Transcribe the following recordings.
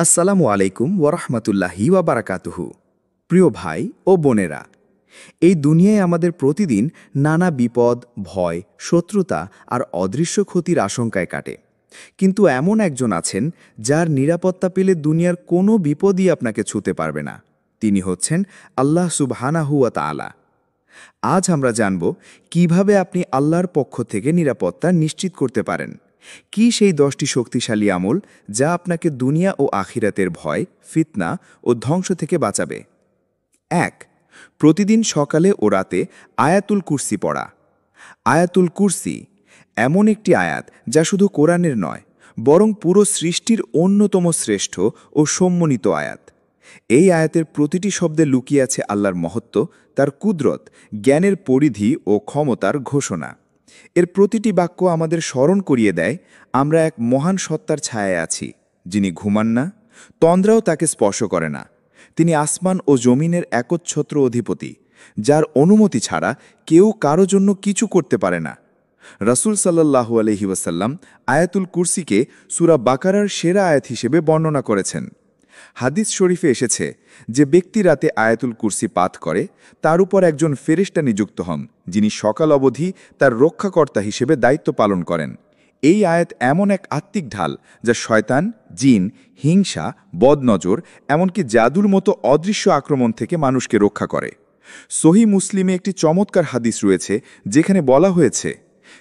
আসসালামু আলাইকুম ওয়ারহমতুল্লাহি ওয়াবারাকাতুহু। প্রিয় ভাই ও বোনেরা, এই দুনিয়ায় আমাদের প্রতিদিন নানা বিপদ, ভয়, শত্রুতা আর অদৃশ্য ক্ষতির আশঙ্কায় কাটে। কিন্তু এমন একজন আছেন যার নিরাপত্তা পেলে দুনিয়ার কোনো বিপদই আপনাকে ছুঁতে পারবে না। তিনি হচ্ছেন আল্লাহ সুবহানাহু ওয়া তাআলা। আজ আমরা জানব কিভাবে আপনি আল্লাহর পক্ষ থেকে নিরাপত্তা নিশ্চিত করতে পারেন। কি সেই 10টি শক্তিশালী আমল যা আপনাকে দুনিয়া ও আখিরাতের ভয়, ফিতনা ও ধ্বংস থেকে বাঁচাবে। ১. প্রতিদিন সকালে ও রাতে আয়াতুল কুরসি পড়া। আয়াতুল কুরসি এমন একটি আয়াত যা শুধু কোরআনের নয়, বরং পুরো সৃষ্টির অন্যতম শ্রেষ্ঠ ও সম্মানিত আয়াত। এই আয়াতের প্রতিটি শব্দে লুকিয়ে আছে আল্লাহর মহত্ব, তার কুদরত, জ্ঞানের পরিধি ও ক্ষমতার ঘোষণা। এর প্রতিটি বাক্য আমাদের স্মরণ করিয়ে দেয় আমরা এক মহান সত্তার ছায়ায় আছি, যিনি ঘুমান না, তন্দ্রাও তাকে স্পর্শ করে না। তিনি আসমান ও জমিনের একচ্ছত্র অধিপতি, যার অনুমতি ছাড়া কেউ কারো জন্য কিছু করতে পারে না। রাসূল সাল্লাল্লাহু আলাইহি ওয়াসাল্লাম আয়াতুল কুরসিকে সূরা বাকারার সেরা আয়াত হিসেবে বর্ণনা করেছেন। হাদিস শরীফে এসেছে, যে ব্যক্তি রাতে আয়াতুল কুরসি পাঠ করে তার উপর একজন ফেরেশতা নিযুক্ত হন, যিনি সকাল অবধি তার রক্ষাকর্তা হিসেবে দায়িত্ব পালন করেন। এই আয়াত এমন এক আত্মিক ঢাল যা শয়তান, জিন, হিংসা, বদনজর, এমনকি জাদুর মতো অদৃশ্য আক্রমণ থেকে মানুষকে রক্ষা করে। সহিহ মুসলিমে একটি চমৎকার হাদিস রয়েছে যেখানে বলা হয়েছে,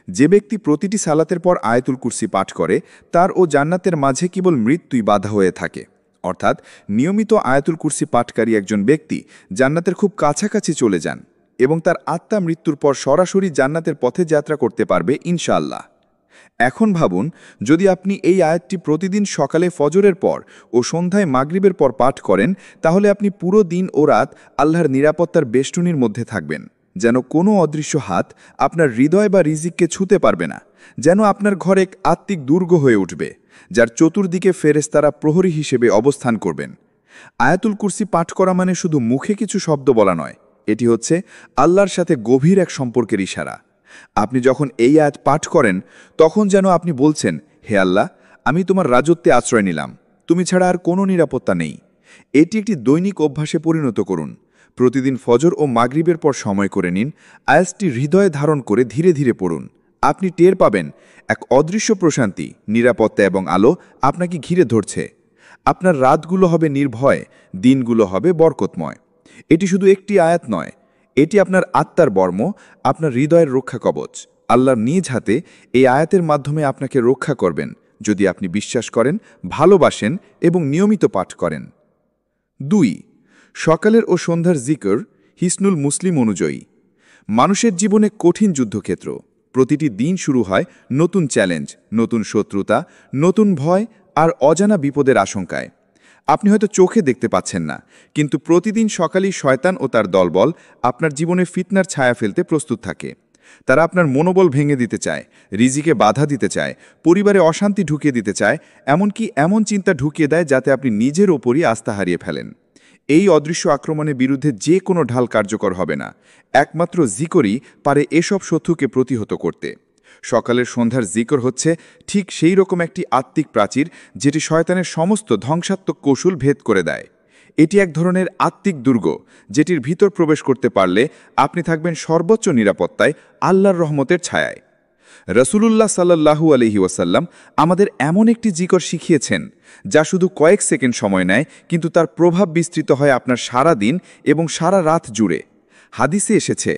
যে ব্যক্তি প্রতিটি সালাতের পর আয়াতুল কুরসি পাঠ করে তার ও জান্নাতের মাঝে কেবল মৃত্যুই বাধা হয়ে থাকে। অর্থাৎ নিয়মিত আয়াতুল কুরসি পাঠকারী একজন ব্যক্তি জান্নাতের খুব কাছাকাছি চলে যান এবং তার আত্মা মৃত্যুর পর সরাসরি জান্নাতের পথে যাত্রা করতে পারবে ইনশাআল্লাহ। এখন ভাবুন, যদি আপনি এই আয়াতটি প্রতিদিন সকালে ফজরের পর ও সন্ধ্যায় মাগরিবের পর পাঠ করেন, তাহলে আপনি পুরো দিন ও রাত আল্লাহর নিরাপত্তার বেষ্টনীর মধ্যে থাকবেন। যেন কোনো অদৃশ্য হাত আপনার হৃদয় বা রিজিককে ছুঁতে পারবে না। যেন আপনার ঘর এক আত্মিক দুর্গ হয়ে উঠবে, যার চতুর্দিকে ফেরেশতারা প্রহরী হিসেবে অবস্থান করবেন। আয়াতুল কুরসি পাঠ করা মানে শুধু মুখে কিছু শব্দ বলা নয়, এটি হচ্ছে আল্লাহর সাথে গভীর এক সম্পর্কের ইশারা। আপনি যখন এই আয়াত পাঠ করেন, তখন যেন আপনি বলছেন, হে আল্লাহ, আমি তোমার রাজত্বে আশ্রয় নিলাম, তুমি ছাড়া আর কোনো নিরাপত্তা নেই। এটি একটি দৈনিক অভ্যাসে পরিণত করুন। প্রতিদিন ফজর ও মাগরিবের পর সময় করে নিন, আয়াতটি হৃদয়ে ধারণ করে ধীরে ধীরে পড়ুন। আপনি টের পাবেন এক অদৃশ্য প্রশান্তি, নিরাপত্তা এবং আলো আপনাকে ঘিরে ধরছে। আপনার রাতগুলো হবে নির্ভয়, দিনগুলো হবে বরকতময়। এটি শুধু একটি আয়াত নয়, এটি আপনার আত্মার বর্ম, আপনার হৃদয়ের রক্ষা কবচ। আল্লাহর নিজ হাতে এই আয়াতের মাধ্যমে আপনাকে রক্ষা করবেন, যদি আপনি বিশ্বাস করেন, ভালোবাসেন এবং নিয়মিত পাঠ করেন। ২. সকালের ও সন্ধ্যার জিকর হিসনুল মুসলিম অনুযায়ী। মানুষের জীবনে কঠিন যুদ্ধক্ষেত্র। প্রতিটি দিন শুরু হয় নতুন চ্যালেঞ্জ, নতুন শত্রুতা, নতুন ভয় আর অজানা বিপদের আশঙ্কায়। আপনি হয়তো চোখে দেখতে পাচ্ছেন না, কিন্তু প্রতিদিন সকালেই শয়তান ও তার দলবল আপনার জীবনে ফিতনার ছায়া ফেলতে প্রস্তুত থাকে। তারা আপনার মনোবল ভেঙে দিতে চায়, রিজিকে বাধা দিতে চায়, পরিবারে অশান্তি ঢুকিয়ে দিতে চায়, এমনকি এমন চিন্তা ঢুকিয়ে দেয় যাতে আপনি নিজের ওপরই আস্থা হারিয়ে ফেলেন। এই অদৃশ্য আক্রমণের বিরুদ্ধে যে কোনো ঢাল কার্যকর হবে না। একমাত্র জিকরই পারে এসব শত্রুকে প্রতিহত করতে। সকালের সন্ধ্যার জিকর হচ্ছে ঠিক সেই রকম একটি আত্মিক প্রাচীর, যেটি শয়তানের সমস্ত ধ্বংসাত্মক কৌশল ভেদ করে দেয়। এটি এক ধরনের আত্মিক দুর্গ, যেটির ভিতর প্রবেশ করতে পারলে আপনি থাকবেন সর্বোচ্চ নিরাপত্তায়, আল্লাহর রহমতের ছায়ায়। রাসূলুল্লাহ সাল্লাল্লাহু আলাইহি ওয়াসাল্লাম আমাদের এমন একটি জিকর শিখিয়েছেন যা শুধু কয়েক সেকেন্ড সময় নেয়, কিন্তু তার প্রভাব বিস্তৃত হয় আপনার সারা দিন এবং সারা রাত জুড়ে। হাদিসে এসেছে,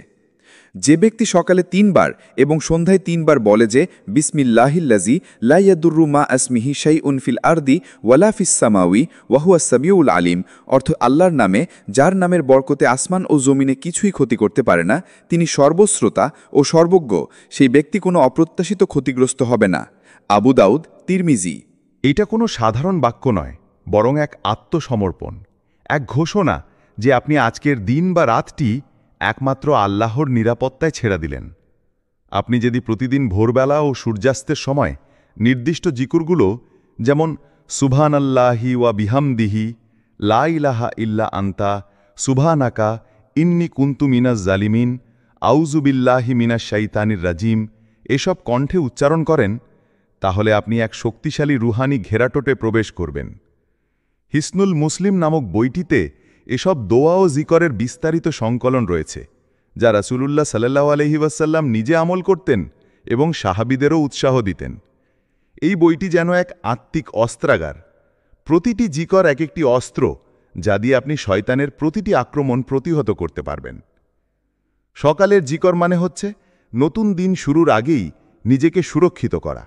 যে ব্যক্তি সকালে 3 বার এবং সন্ধ্যায় 3 বার বলে যে বিসমিল্লাহিল্লাযী লা ইয়াদুররু মা আসমিহি শাইউন ফিল আরদি ওয়ালা ফিস সামাওয়ি ওয়া হুয়াস সামিউল আলিম, অর্থ আল্লাহর নামে, যার নামের বরকতে আসমান ও জমিনে কিছুই ক্ষতি করতে পারে না, তিনি সর্বশ্রোতা ও সর্বজ্ঞ, সেই ব্যক্তি কোনো অপ্রত্যাশিত ক্ষতিগ্রস্ত হবে না। আবু দাউদ, তিরমিজি। এটা কোনো সাধারণ বাক্য নয়, বরং এক আত্মসমর্পণ, এক ঘোষণা যে আপনি আজকের দিন বা রাতটি একমাত্র আল্লাহর নিরাপত্তায় ছেড়ে দিলেন। আপনি যদি প্রতিদিন ভোরবেলা ও সূর্যাস্তের সময় নির্দিষ্ট জিকুরগুলো, যেমন সুবহানাল্লাহি ওয়া বিহামদিহি, লা ইলাহা ইল্লা আনতা, সুবহানাকা ইন্নী কুনতু মিনাজ জালিমিন, আউযু বিল্লাহি মিনাশ শাইতানির রাজিম, এসব কণ্ঠে উচ্চারণ করেন, তাহলে আপনি এক শক্তিশালী রুহানি ঘেরাটোটে প্রবেশ করবেন। হিসনুল মুসলিম নামক বইটিতে এসব দোয়া ও জিকরের বিস্তারিত সংকলন রয়েছে, যা রাসূলুল্লাহ সাল্লাল্লাহু আলাইহি ওয়াসাল্লাম নিজে আমল করতেন এবং সাহাবীদেরও উৎসাহ দিতেন। এই বইটি যেন এক আত্মিক অস্ত্রাগার। প্রতিটি জিকর এক একটি অস্ত্র, যা দিয়ে আপনি শয়তানের প্রতিটি আক্রমণ প্রতিহত করতে পারবেন। সকালের জিকর মানে হচ্ছে নতুন দিন শুরুর আগেই নিজেকে সুরক্ষিত করা,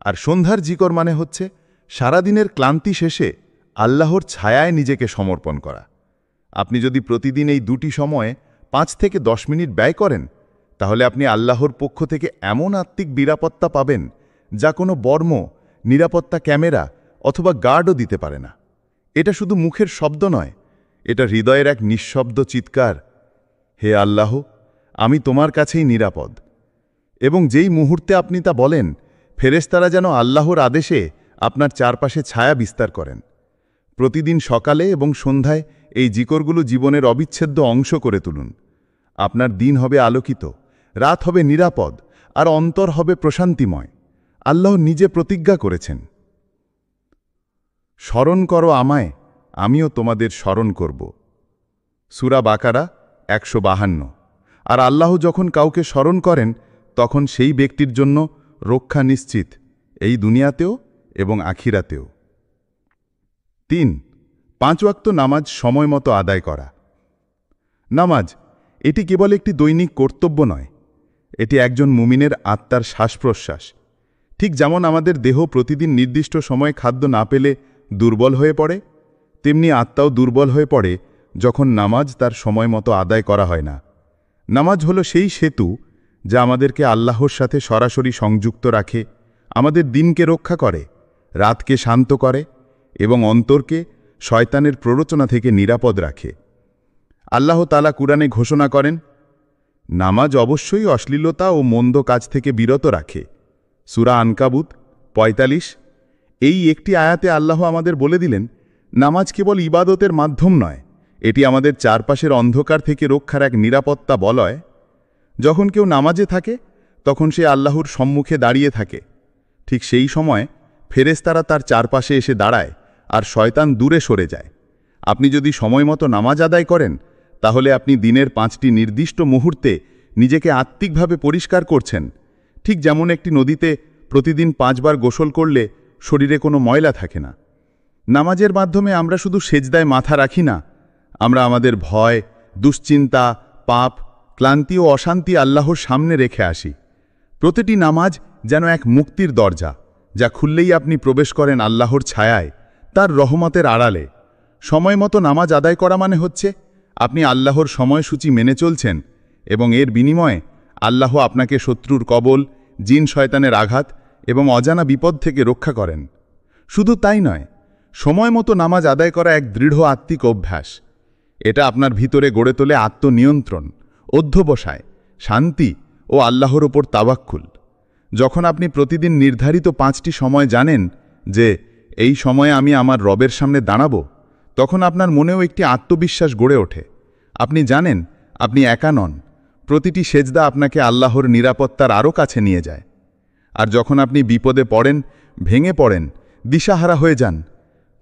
আর সন্ধ্যার জিকর মানে হচ্ছে সারাদিনের ক্লান্তি শেষে আল্লাহর ছায়ায় নিজেকে সমর্পণ করা। আপনি যদি প্রতিদিন এই দুটি সময়ে 5 থেকে 10 মিনিট ব্যয় করেন, তাহলে আপনি আল্লাহর পক্ষ থেকে এমন আত্মিক নিরাপত্তা পাবেন যা কোনো বর্ম, নিরাপত্তা ক্যামেরা অথবা গার্ডও দিতে পারে না। এটা শুধু মুখের শব্দ নয়, এটা হৃদয়ের এক নিঃশব্দ চিৎকার, হে আল্লাহ, আমি তোমার কাছেই নিরাপদ। এবং যেই মুহূর্তে আপনি তা বলেন, ফেরেশতারা যেন আল্লাহর আদেশে আপনার চারপাশে ছায়া বিস্তার করেন। প্রতিদিন সকালে এবং সন্ধ্যায় এই জিকরগুলো জীবনের অবিচ্ছেদ্য অংশ করে তুলুন। আপনার দিন হবে আলোকিত, রাত হবে নিরাপদ, আর অন্তর হবে প্রশান্তিময়। আল্লাহ নিজে প্রতিজ্ঞা করেছেন, স্মরণ করো আমায়, আমিও তোমাদের স্মরণ করব। সূরা বাকারা 152। আর আল্লাহ যখন কাউকে স্মরণ করেন, তখন সেই ব্যক্তির জন্য রক্ষা নিশ্চিত, এই দুনিয়াতেও এবং আখিরাতেও। 3. 5 ওয়াক্ত নামাজ সময়মতো আদায় করা। নামাজ এটি কেবল একটি দৈনিক কর্তব্য নয়, এটি একজন মুমিনের আত্মার শ্বাস-প্রশ্বাস। ঠিক যেমন আমাদের দেহ প্রতিদিন নির্দিষ্ট সময়ে খাদ্য না পেলে দুর্বল হয়ে পড়ে, তেমনি আত্মাও দুর্বল হয়ে পড়ে যখন নামাজ তার সময় মতো আদায় করা হয় না। নামাজ হলো সেই সেতু যা আমাদেরকে আল্লাহর সাথে সরাসরি সংযুক্ত রাখে, আমাদের দিনকে রক্ষা করে, রাতকে শান্ত করে এবং অন্তরকে শয়তানের প্ররোচনা থেকে নিরাপদ রাখে। আল্লাহ তাআলা কুরআনে ঘোষণা করেন, নামাজ অবশ্যই অশ্লীলতা ও মন্দ কাজ থেকে বিরত রাখে। সূরা আনকাবুত 45। এই একটি আয়াতে আল্লাহ আমাদের বলে দিলেন, নামাজ কেবল ইবাদতের মাধ্যম নয়, এটি আমাদের চারপাশের অন্ধকার থেকে রক্ষার এক নিরাপত্তা বলয়। যখন কেউ নামাজে থাকে, তখন সে আল্লাহর সম্মুখে দাঁড়িয়ে থাকে। ঠিক সেই সময় ফেরেশতারা তার চারপাশে এসে দাঁড়ায় আর শয়তান দূরে সরে যায়। আপনি যদি সময়মতো নামাজ আদায় করেন, তাহলে আপনি দিনের 5টি নির্দিষ্ট মুহূর্তে নিজেকে আত্মিকভাবে পরিষ্কার করছেন। ঠিক যেমন একটি নদীতে প্রতিদিন 5 বার গোসল করলে শরীরে কোনো ময়লা থাকে না। নামাজের মাধ্যমে আমরা শুধু সেজদায় মাথা রাখি না, আমরা আমাদের ভয়, দুশ্চিন্তা, পাপ, ক্লান্তি ও অশান্তি আল্লাহর সামনে রেখে আসি। প্রতিটি নামাজ যেন এক মুক্তির দরজা, যা খুললেই আপনি প্রবেশ করেন আল্লাহর ছায়ায়, তার রহমতের আড়ালে। সময়মতো নামাজ আদায় করা মানে হচ্ছে আপনি আল্লাহর সময়সূচি মেনে চলছেন এবং এর বিনিময়ে আল্লাহ আপনাকে শত্রুর কবল, জিন শয়তানের আঘাত এবং অজানা বিপদ থেকে রক্ষা করেন। শুধু তাই নয়, সময়মতো নামাজ আদায় করা এক দৃঢ় আত্মিক অভ্যাস। এটা আপনার ভিতরে গড়ে তোলে আত্মনিয়ন্ত্রণ, অধ্যবসায়, শান্তি ও আল্লাহর ওপর তাওয়াক্কুল। যখন আপনি প্রতিদিন নির্ধারিত 5টি সময় জানেন যে এই সময়ে আমি আমার রবের সামনে দাঁড়াবো, তখন আপনার মনেও একটি আত্মবিশ্বাস গড়ে ওঠে। আপনি জানেন আপনি একা নন, প্রতিটি সেজদা আপনাকে আল্লাহর নিরাপত্তার আরও কাছে নিয়ে যায়। আর যখন আপনি বিপদে পড়েন, ভেঙে পড়েন, দিশাহারা হয়ে যান,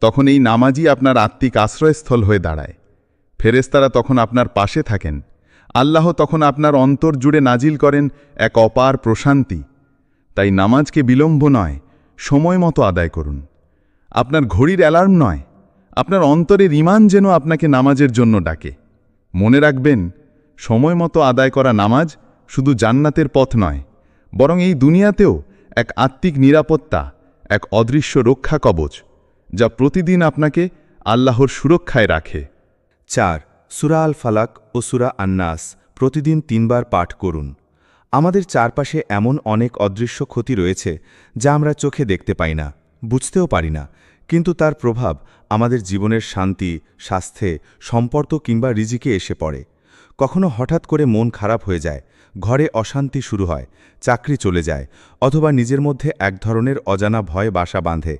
তখন এই নামাজই আপনার আত্মিক আশ্রয়স্থল হয়ে দাঁড়ায়। ফেরেশতারা তখন আপনার পাশে থাকেন, আল্লাহ তখন আপনার অন্তর জুড়ে নাজিল করেন এক অপার প্রশান্তি। তাই নামাজকে বিলম্ব নয়, সময় মতো আদায় করুন। আপনার ঘড়ির অ্যালার্ম নয়, আপনার অন্তরের ঈমান যেন আপনাকে নামাজের জন্য ডাকে। মনে রাখবেন, সময় মতো আদায় করা নামাজ শুধু জান্নাতের পথ নয়, বরং এই দুনিয়াতেও এক আত্মিক নিরাপত্তা, এক অদৃশ্য রক্ষা কবচ, যা প্রতিদিন আপনাকে আল্লাহর সুরক্ষায় রাখে। 4. সূরা আল ফালাক ও সূরা আন-নাস প্রতিদিন 3 বার পাঠ করুন। আমাদের চারপাশে এমন অনেক অদৃশ্য ক্ষতি রয়েছে যা আমরা চোখে দেখতে পাই না, বুঝতেও পারি না, কিন্তু তার প্রভাব আমাদের জীবনের শান্তি, স্বাস্থ্যে, সম্পর্ক কিংবা রিজিকে এসে পড়ে। কখনো হঠাৎ করে মন খারাপ হয়ে যায়, ঘরে অশান্তি শুরু হয়, চাকরি চলে যায়, অথবা নিজের মধ্যে এক ধরনের অজানা ভয় বাসা বাঁধে।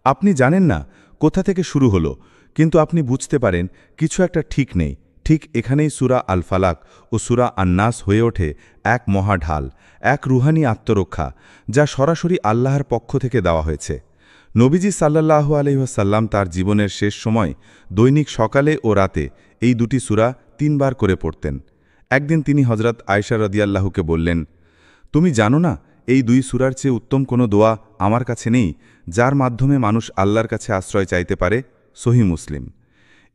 আপনি জানেন না কোথা থেকে শুরু হলো, কিন্তু আপনি বুঝতে পারেন কিছু একটা ঠিক নেই। ঠিক এখানেই সূরা আল ফালাক ও সূরা আন-নাস হয়ে ওঠে এক মহাঢাল, এক রুহানি আত্মরক্ষা, যা সরাসরি আল্লাহর পক্ষ থেকে দেওয়া হয়েছে। নবীজি সাল্লাল্লাহু আলাইহি ওয়াসাল্লাম তার জীবনের শেষ সময় দৈনিক সকালে ও রাতে এই দুটি সূরা 3 বার করে পড়তেন। একদিন তিনি হযরত আয়েশা রাদিয়াল্লাহুকে বললেন, তুমি জানো না এই 2 সূরার চেয়ে উত্তম কোনো দোয়া আমার কাছে নেই যার মাধ্যমে মানুষ আল্লাহর কাছে আশ্রয় চাইতে পারে? সহিহ মুসলিম।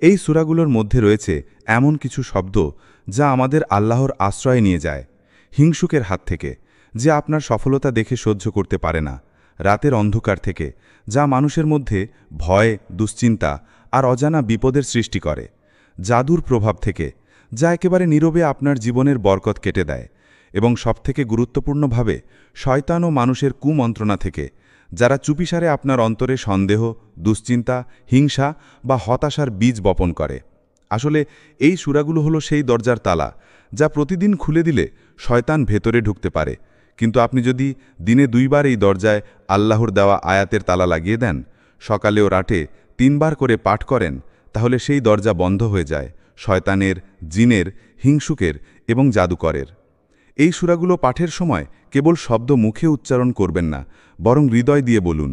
এই সূরাগুলোর মধ্যে রয়েছে এমন কিছু শব্দ যা আমাদের আল্লাহর আশ্রয় নিয়ে যায়। হিংসুকের হাত থেকে, যে আপনার সফলতা দেখে সহ্য করতে পারে না; রাতের অন্ধকার থেকে, যা মানুষের মধ্যে ভয়, দুশ্চিন্তা আর অজানা বিপদের সৃষ্টি করে; জাদুর প্রভাব থেকে, যা একেবারে নীরবে আপনার জীবনের বরকত কেটে দেয়; এবং সবথেকে গুরুত্বপূর্ণভাবে শয়তান ও মানুষের কুমন্ত্রণা থেকে, যারা চুপিসারে আপনার অন্তরে সন্দেহ, দুশ্চিন্তা, হিংসা বা হতাশার বীজ বপন করে। আসলে এই সূরাগুলো হলো সেই দরজার তালা যা প্রতিদিন খুলে দিলে শয়তান ভেতরে ঢুকতে পারে। কিন্তু আপনি যদি দিনে 2 বার এই দরজায় আল্লাহর দেওয়া আয়াতের তালা লাগিয়ে দেন, সকালে ও রাতে 3 বার করে পাঠ করেন, তাহলে সেই দরজা বন্ধ হয়ে যায় শয়তানের, জিনের, হিংসুকের এবং জাদুকরের। এই সূরাগুলো পাঠের সময় কেবল শব্দ মুখে উচ্চারণ করবেন না, বরং হৃদয় দিয়ে বলুন,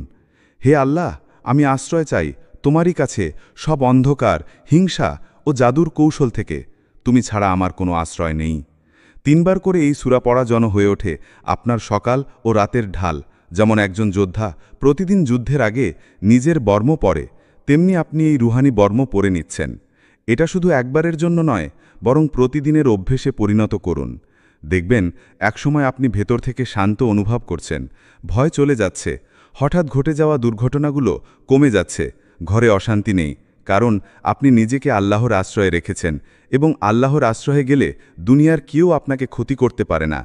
হে আল্লাহ, আমি আশ্রয় চাই তোমারই কাছে সব অন্ধকার, হিংসা ও জাদুর কৌশল থেকে। তুমি ছাড়া আমার কোনো আশ্রয় নেই। 3 বার করে এই সূরা পড়া যেন হয়ে ওঠে আপনার সকাল ও রাতের ঢাল। যেমন একজন যোদ্ধা প্রতিদিন যুদ্ধের আগে নিজের বর্ম পরে, তেমনি আপনি এই রুহানি বর্ম পরে নিচ্ছেন। এটা শুধু একবারের জন্য নয়, বরং প্রতিদিনের অভ্যেসে পরিণত করুন। দেখবেন একসময় আপনি ভেতর থেকে শান্ত অনুভব করছেন, ভয় চলে যাচ্ছে, হঠাৎ ঘটে যাওয়া দুর্ঘটনাগুলো কমে যাচ্ছে, ঘরে অশান্তি নেই, কারণ আপনি নিজেকে আল্লাহর আশ্রয়ে রেখেছেন এবং আল্লাহর আশ্রয়ে গেলে দুনিয়ার কেউ আপনাকে ক্ষতি করতে পারে না।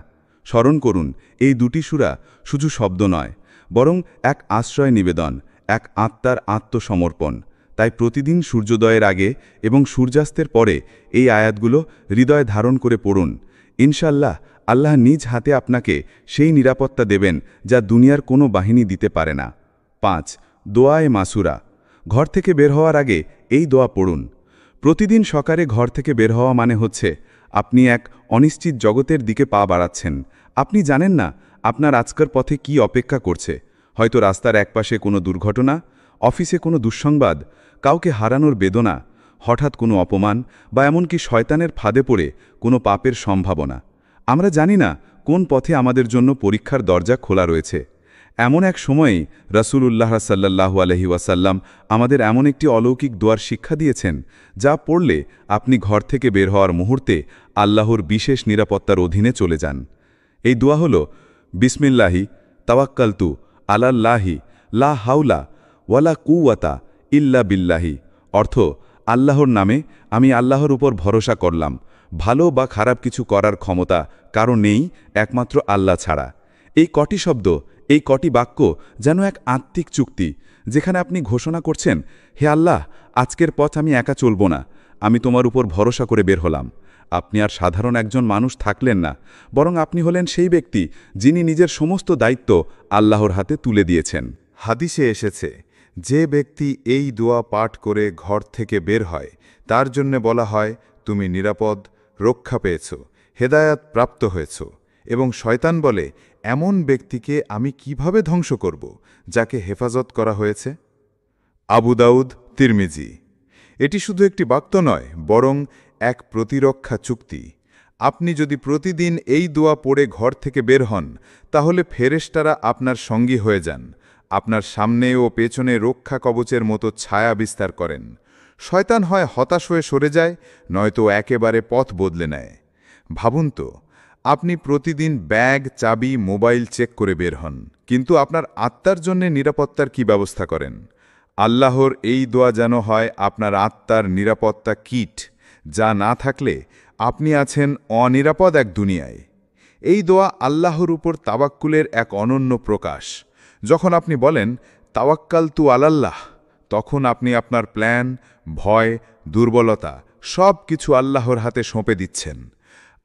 স্মরণ করুন, এই 2টি সূরা শুধু শব্দ নয়, বরং এক আশ্রয় নিবেদন, এক আত্মার আত্মসমর্পণ। তাই প্রতিদিন সূর্যোদয়ের আগে এবং সূর্যাস্তের পরে এই আয়াতগুলো হৃদয়ে ধারণ করে পড়ুন। ইনশাআল্লাহ আল্লাহ নিজ হাতে আপনাকে সেই নিরাপত্তা দেবেন যা দুনিয়ার কোনো বাহিনী দিতে পারে না। 5. দোয়ায়ে মাসুরা। ঘর থেকে বের হওয়ার আগে এই দোয়া পড়ুন। প্রতিদিন সকালে ঘর থেকে বের হওয়া মানে হচ্ছে আপনি এক অনিশ্চিত জগতের দিকে পা বাড়াচ্ছেন। আপনি জানেন না আপনার আজকের পথে কি অপেক্ষা করছে। হয়তো রাস্তার একপাশে কোনো দুর্ঘটনা, অফিসে কোনো দুঃসংবাদ, কাউকে হারানোর বেদনা, হঠাৎ কোনো অপমান বা এমনকি শয়তানের ফাঁদে পড়ে কোনো পাপের সম্ভাবনা। আমরা জানি না কোন পথে আমাদের জন্য পরীক্ষার দরজা খোলা রয়েছে। এমন এক সময়েই রাসূলুল্লাহ সাল্লাল্লাহু আলাইহি ওয়াসাল্লাম আমাদের এমন একটি অলৌকিক দোয়ার শিক্ষা দিয়েছেন, যা পড়লে আপনি ঘর থেকে বের হওয়ার মুহূর্তে আল্লাহর বিশেষ নিরাপত্তার অধীনে চলে যান। এই দোয়া হল, বিসমিল্লাহি তাওয়াক্কালতু আলাল্লাহি লা হাওলা ওয়ালা কুওয়াতা ইল্লা বিল্লাহি। অর্থ, আল্লাহর নামে আমি আল্লাহর উপর ভরসা করলাম, ভালো বা খারাপ কিছু করার ক্ষমতা কারো নেই একমাত্র আল্লাহ ছাড়া। এই কটি শব্দ, এই কটি বাক্য যেন এক আত্মিক চুক্তি, যেখানে আপনি ঘোষণা করছেন, হে আল্লাহ, আজকের পথ আমি একা চলব না, আমি তোমার উপর ভরসা করে বের হলাম। আপনি আর সাধারণ একজন মানুষ থাকলেন না, বরং আপনি হলেন সেই ব্যক্তি যিনি নিজের সমস্ত দায়িত্ব আল্লাহর হাতে তুলে দিয়েছেন। হাদিসে এসেছে, যে ব্যক্তি এই দোয়া পাঠ করে ঘর থেকে বের হয়, তার জন্যে বলা হয়, তুমি নিরাপদ, রক্ষা পেয়েছ, হেদায়াত প্রাপ্ত হয়েছ। এবং শয়তান বলে, এমন ব্যক্তিকে আমি কিভাবে ধ্বংস করব যাকে হেফাজত করা হয়েছে? আবু দাউদ, তিরমিজি। এটি শুধু একটি বাক্য নয়, বরং এক প্রতিরক্ষা চুক্তি। আপনি যদি প্রতিদিন এই দোয়া পড়ে ঘর থেকে বের হন, তাহলে ফেরেশতারা আপনার সঙ্গী হয়ে যান, আপনার সামনে ও পেছনে রক্ষা কবচের মতো ছায়া বিস্তার করেন। শয়তান হয় হতাশ হয়ে সরে যায়, নয়তো একেবারে পথ বদলে নেয়। ভাবুন তো, আপনি প্রতিদিন ব্যাগ, চাবি, মোবাইল চেক করে বের হন, কিন্তু আপনার আত্মার জন্য নিরাপত্তার কি ব্যবস্থা করেন? আল্লাহর এই দোয়া যেন হয় আপনার আত্মার নিরাপত্তা কিট, যা না থাকলে আপনি আছেন অনিরাপদ এক দুনিয়ায়। এই দোয়া আল্লাহর উপর তাওয়াক্কুলের এক অনন্য প্রকাশ। যখন আপনি বলেন তাওয়াক্কালতু আলাল্লাহ, তখন আপনি আপনার প্ল্যান, ভয়, দুর্বলতা সব কিছু আল্লাহর হাতে সঁপে দিচ্ছেন।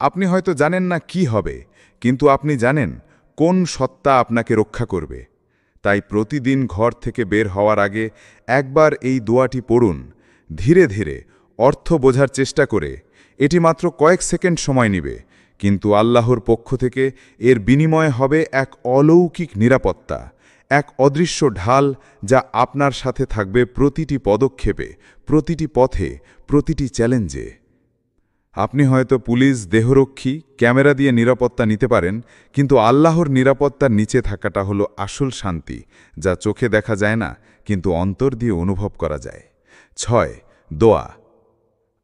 আপনি হয়তো জানেন না কি হবে, কিন্তু আপনি জানেন কোন সত্তা আপনাকে রক্ষা করবে। তাই প্রতিদিন ঘর থেকে বের হওয়ার আগে একবার এই দোয়াটি পড়ুন, ধীরে ধীরে অর্থ বোঝার চেষ্টা করে। এটি মাত্র কয়েক সেকেন্ড সময় নেবে, কিন্তু আল্লাহর পক্ষ থেকে এর বিনিময়ে হবে এক অলৌকিক নিরাপত্তা, এক অদৃশ্য ঢাল যা আপনার সাথে থাকবে প্রতিটি পদক্ষেপে, প্রতিটি পথে, প্রতিটি চ্যালেঞ্জে। আপনি হয়তো পুলিশ, দেহরক্ষী, ক্যামেরা দিয়ে নিরাপত্তা নিতে পারেন, কিন্তু আল্লাহর নিরাপত্তার নিচে থাকাটা হলো আসল শান্তি, যা চোখে দেখা যায় না কিন্তু অন্তর দিয়ে অনুভব করা যায়। 6. দোয়া।